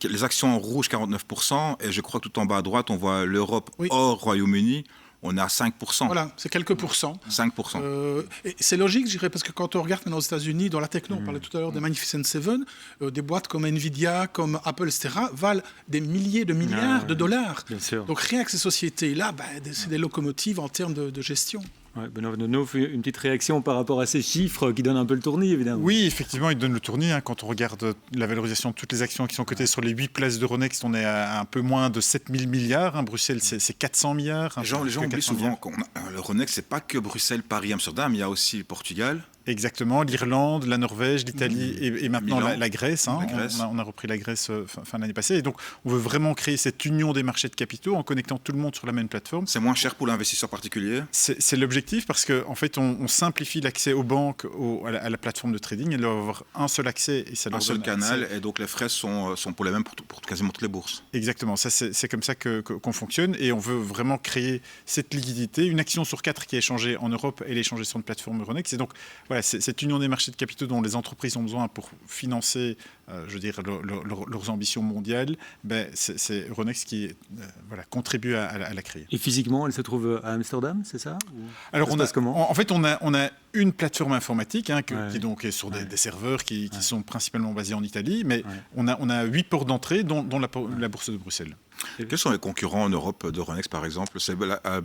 les actions en rouge, 49%, et je crois que tout en bas à droite, on voit l'Europe hors Royaume-Uni, on est à 5%. Voilà, c'est quelques pourcents. 5%. Et c'est logique, je dirais, parce que quand on regarde maintenant aux États-Unis, dans la techno, on parlait tout à l'heure des Magnificent Seven, des boîtes comme Nvidia, comme Apple, etc., valent des milliers de milliards de dollars. Bien sûr. Donc rien que ces sociétés-là, c'est des locomotives en termes de gestion. Ouais, Benoît Vandenhoff, une petite réaction par rapport à ces chiffres qui donnent un peu le tournis, évidemment. Oui, effectivement, ils donnent le tournis. Quand on regarde la valorisation de toutes les actions qui sont cotées sur les 8 places d'Euronext, on est à un peu moins de 7 000 milliards. Bruxelles, c'est 400 milliards. Les gens oublient souvent que l'Euronext, ce n'est pas que Bruxelles, Paris, Amsterdam, il y a aussi le Portugal. Exactement, l'Irlande, la Norvège, l'Italie et maintenant la Grèce. On a repris la Grèce fin de l'année passée. Et donc, on veut vraiment créer cette union des marchés de capitaux en connectant tout le monde sur la même plateforme. C'est moins cher pour l'investisseur particulier. C'est l'objectif parce qu'en fait, on simplifie l'accès aux banques, à la plateforme de trading. Elle doit avoir un seul accès. Et ça un seul canal. Et donc, les frais sont pour les mêmes pour quasiment toutes les bourses. Exactement. Ça, c'est comme ça qu'on fonctionne. Et on veut vraiment créer cette liquidité. Une action sur 4 qui est échangée en Europe, elle est échangée sur une plateforme Euronext. Et donc, voilà, cette union des marchés de capitaux dont les entreprises ont besoin pour financer leurs ambitions mondiales, c'est Euronext qui contribue à la créer. Et physiquement, elle se trouve à Amsterdam, c'est ça? Alors, comment? on a une plateforme informatique qui donc est sur des serveurs qui sont principalement basés en Italie, mais on a 8 ports d'entrée, dont la bourse de Bruxelles. Quels sont les concurrents en Europe d'Euronext, par exemple?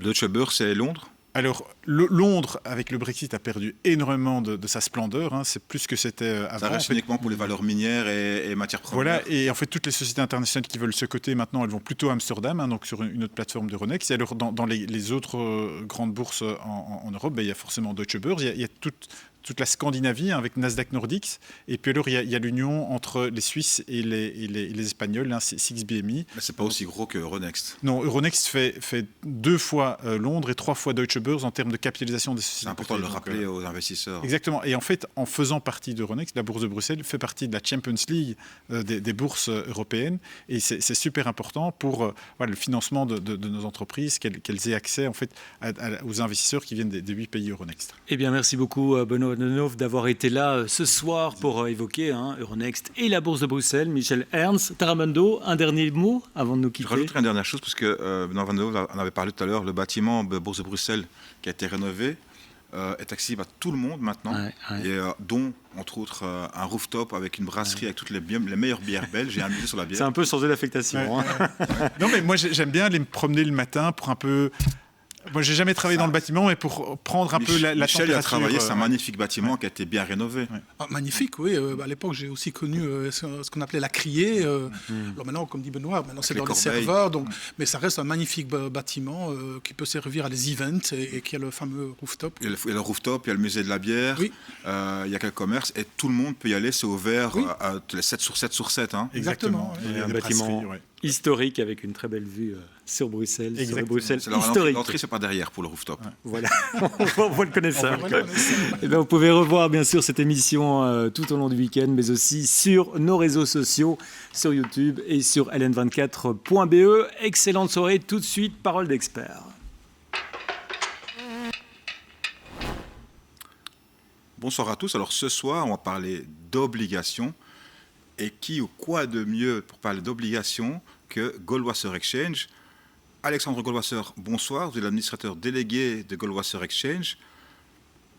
Deutsche Börse, c'est Londres? Alors, Londres, avec le Brexit, a perdu énormément de sa splendeur. C'est plus que c'était avant. Ça reste uniquement pour les valeurs minières et matières premières. Voilà, et en fait, toutes les sociétés internationales qui veulent se coter maintenant, elles vont plutôt à Amsterdam, donc sur une autre plateforme d'Euronext. Et alors, dans les autres grandes bourses en Europe, il y a forcément Deutsche Börse, il y a toute la Scandinavie avec Nasdaq Nordics, et puis alors il y a l'union entre les Suisses et les Espagnols, c'est 6BMI. Mais c'est pas aussi gros que Euronext. Non, Euronext fait 2 fois Londres et 3 fois Deutsche Börse en termes de capitalisation des sociétés. C'est important de le rappeler aux investisseurs. Exactement, et en fait, en faisant partie d'Euronext, la bourse de Bruxelles fait partie de la Champions League des bourses européennes, et c'est super important pour le financement de nos entreprises, qu'elles aient accès en fait aux investisseurs qui viennent des 8 pays Euronext. Eh bien, merci beaucoup Benoît Vandenhoff d'avoir été là ce soir pour évoquer Euronext et la Bourse de Bruxelles. Michel Ernst, Taramundo, un dernier mot avant de nous quitter. Je rajouterai une dernière chose, parce que Benoît Vandenhoff en avait parlé tout à l'heure, le bâtiment de Bourse de Bruxelles qui a été rénové est accessible à tout le monde maintenant, et dont, entre autres, un rooftop avec une brasserie avec toutes les meilleures bières belges. J'ai un musée sur la bière. C'est un peu changé d'affectation. Non, mais moi j'aime bien aller me promener le matin pour un peu... Moi, j'ai jamais travaillé dans le bâtiment, mais pour prendre un peu la température. Michel a travaillé, c'est un magnifique bâtiment qui a été bien rénové. Magnifique, oui. À l'époque, j'ai aussi connu ce qu'on appelait la criée. Alors maintenant, comme dit Benoît, c'est dans les serveurs, mais ça reste un magnifique bâtiment qui peut servir à des events et qui a le fameux rooftop. Il y a le rooftop, il y a le musée de la bière, il y a quelques commerces, et tout le monde peut y aller, c'est ouvert 7 sur 7 sur 7. Exactement. Il y a un bâtiment historique avec une très belle vue sur Bruxelles. Exactement. Sur Bruxelles c'est historique. L'entrée, c'est pas derrière pour le rooftop. Voilà, on voit le connaisseur. Et bien, vous pouvez revoir bien sûr cette émission tout au long du week-end, mais aussi sur nos réseaux sociaux, sur YouTube et sur ln24.be. Excellente soirée, tout de suite, parole d'expert. Bonsoir à tous. Alors ce soir, on va parler d'obligations. Et qui ou quoi de mieux pour parler d'obligations que Goldwasser Exchange. Alexandre Goldwasser, bonsoir. Vous êtes l'administrateur délégué de Goldwasser Exchange.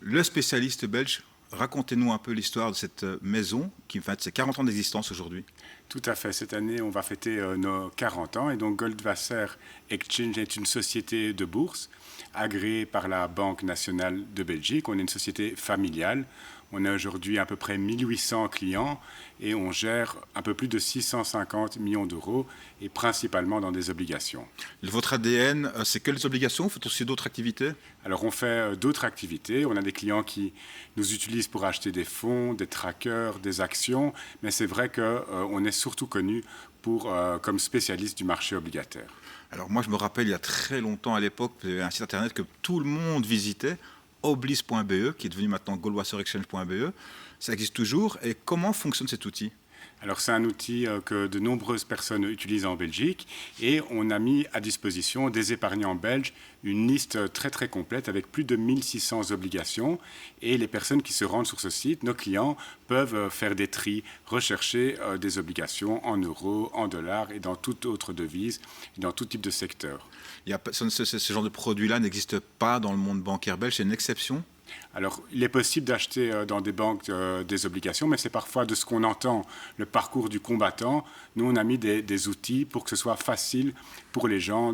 Le spécialiste belge, racontez-nous un peu l'histoire de cette maison qui fête ses 40 ans d'existence aujourd'hui. Tout à fait. Cette année, on va fêter nos 40 ans. Et donc, Goldwasser Exchange est une société de bourse agréée par la Banque nationale de Belgique. On est une société familiale. On a aujourd'hui à peu près 1800 clients et on gère un peu plus de 650 millions d'euros et principalement dans des obligations. Votre ADN, c'est que les obligations? Vous faites aussi d'autres activités? Alors on fait d'autres activités. On a des clients qui nous utilisent pour acheter des fonds, des trackers, des actions. Mais c'est vrai qu'on est surtout connu comme spécialiste du marché obligataire. Alors moi je me rappelle il y a très longtemps à l'époque, il y avait un site internet que tout le monde visitait. Oblis.be, qui est devenu maintenant goldwasserexchange.be. Ça existe toujours. Et comment fonctionne cet outil? Alors c'est un outil que de nombreuses personnes utilisent en Belgique et on a mis à disposition des épargnants belges une liste très très complète avec plus de 1600 obligations et les personnes qui se rendent sur ce site, nos clients, peuvent faire des tris, rechercher des obligations en euros, en dollars et dans toute autre devise, dans tout type de secteur. Ce genre de produit-là n'existe pas dans le monde bancaire belge, c'est une exception? Alors, il est possible d'acheter dans des banques des obligations, mais c'est parfois de ce qu'on entend, le parcours du combattant. Nous, on a mis des outils pour que ce soit facile pour les gens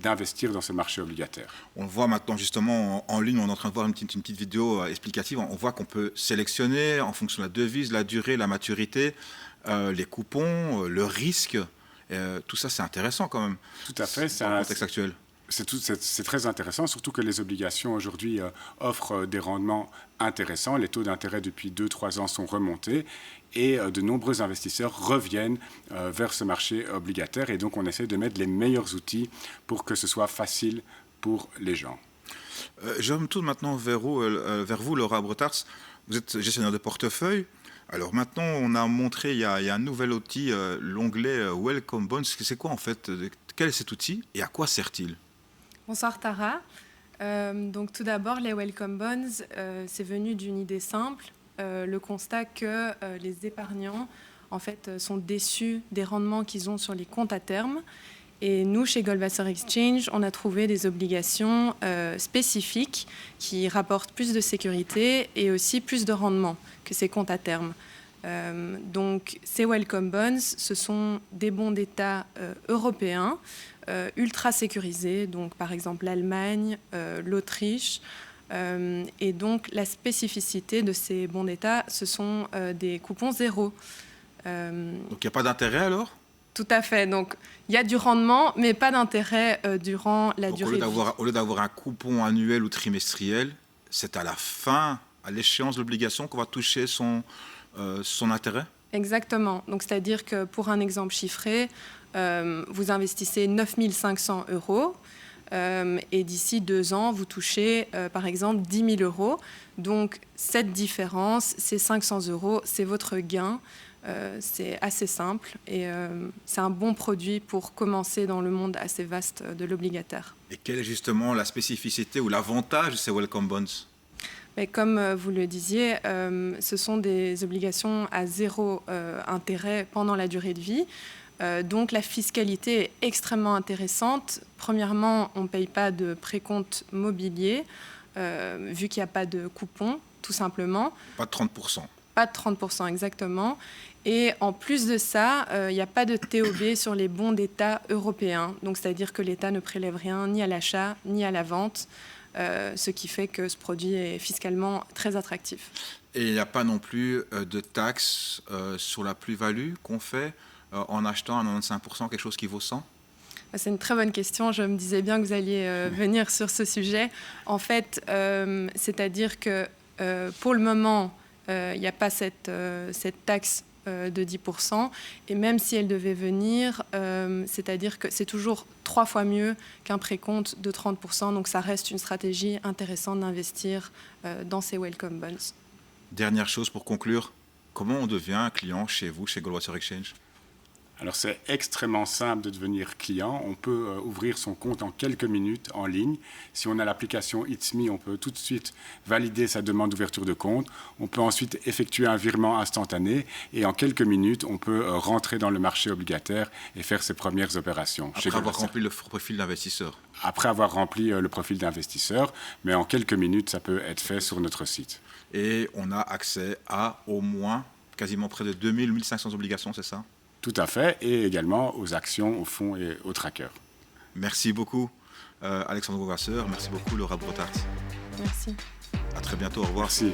d'investir dans ce marché obligataire. On le voit maintenant justement en ligne, on est en train de voir une petite vidéo explicative. On voit qu'on peut sélectionner en fonction de la devise, la durée, la maturité, les coupons, le risque. Tout ça, c'est intéressant quand même. Tout à fait. Dans le contexte actuel. C'est très intéressant, surtout que les obligations aujourd'hui offrent des rendements intéressants. Les taux d'intérêt depuis 2-3 ans sont remontés et de nombreux investisseurs reviennent vers ce marché obligataire. Et donc, on essaie de mettre les meilleurs outils pour que ce soit facile pour les gens. Je me tourne maintenant vers vous, Laura Bretarts. Vous êtes gestionnaire de portefeuille. Alors maintenant, on a montré, il y a un nouvel outil, l'onglet Welcome Bonds. C'est quoi en fait? Quel est cet outil et à quoi sert-il? Bonsoir Tara. Donc tout d'abord, les Welcome Bonds, c'est venu d'une idée simple, le constat que les épargnants en fait, sont déçus des rendements qu'ils ont sur les comptes à terme. Et nous, chez Goldwasser Exchange, on a trouvé des obligations spécifiques qui rapportent plus de sécurité et aussi plus de rendement que ces comptes à terme. Donc ces Welcome Bonds, ce sont des bons d'État européens ultra sécurisés, donc par exemple l'Allemagne, l'Autriche. Et donc la spécificité de ces bons d'État, ce sont des coupons zéro. Donc il n'y a pas d'intérêt alors? Tout à fait. Donc il y a du rendement, mais pas d'intérêt durant la durée de vie. Au lieu d'avoir un coupon annuel ou trimestriel, c'est à la fin, à l'échéance de l'obligation, qu'on va toucher son intérêt? Exactement. Donc, c'est-à-dire que pour un exemple chiffré, vous investissez 9 500 euros et d'ici 2 ans, vous touchez par exemple 10 000 euros. Donc, cette différence, ces 500 euros, c'est votre gain. C'est assez simple et c'est un bon produit pour commencer dans le monde assez vaste de l'obligataire. Et quelle est justement la spécificité ou l'avantage de ces Welcome Bonds? Mais comme vous le disiez, ce sont des obligations à zéro intérêt pendant la durée de vie. Donc la fiscalité est extrêmement intéressante. Premièrement, on ne paye pas de précompte mobilier, vu qu'il n'y a pas de coupon, tout simplement. Pas de 30%. Pas de 30%, exactement. Et en plus de ça, il n'y a pas de TOB sur les bons d'État européens. Donc c'est-à-dire que l'État ne prélève rien ni à l'achat ni à la vente. Ce qui fait que ce produit est fiscalement très attractif. Et il n'y a pas non plus de taxes sur la plus-value qu'on fait en achetant à 95% quelque chose qui vaut 100? C'est une très bonne question. Je me disais bien que vous alliez venir sur ce sujet. En fait, c'est-à-dire que pour le moment, il n'y a pas cette taxe de 10%. Et même si elle devait venir, c'est-à-dire que c'est toujours 3 fois mieux qu'un précompte de 30%. Donc ça reste une stratégie intéressante d'investir dans ces Welcome Bonds. Dernière chose pour conclure, comment on devient un client chez vous, chez Goldwasser Exchange? Alors c'est extrêmement simple de devenir client. On peut ouvrir son compte en quelques minutes en ligne. Si on a l'application It's Me, on peut tout de suite valider sa demande d'ouverture de compte. On peut ensuite effectuer un virement instantané et en quelques minutes, on peut rentrer dans le marché obligataire et faire ses premières opérations. Après avoir rempli le profil d'investisseur. Après avoir rempli le profil d'investisseur, mais en quelques minutes, ça peut être fait sur notre site. Et on a accès à au moins quasiment près de 2500 obligations, c'est ça? Tout à fait, et également aux actions, aux fonds et aux trackers. Merci beaucoup, Alexandre Vasseur. Merci beaucoup, Laura Brotart. Merci. À très bientôt, au revoir. Merci.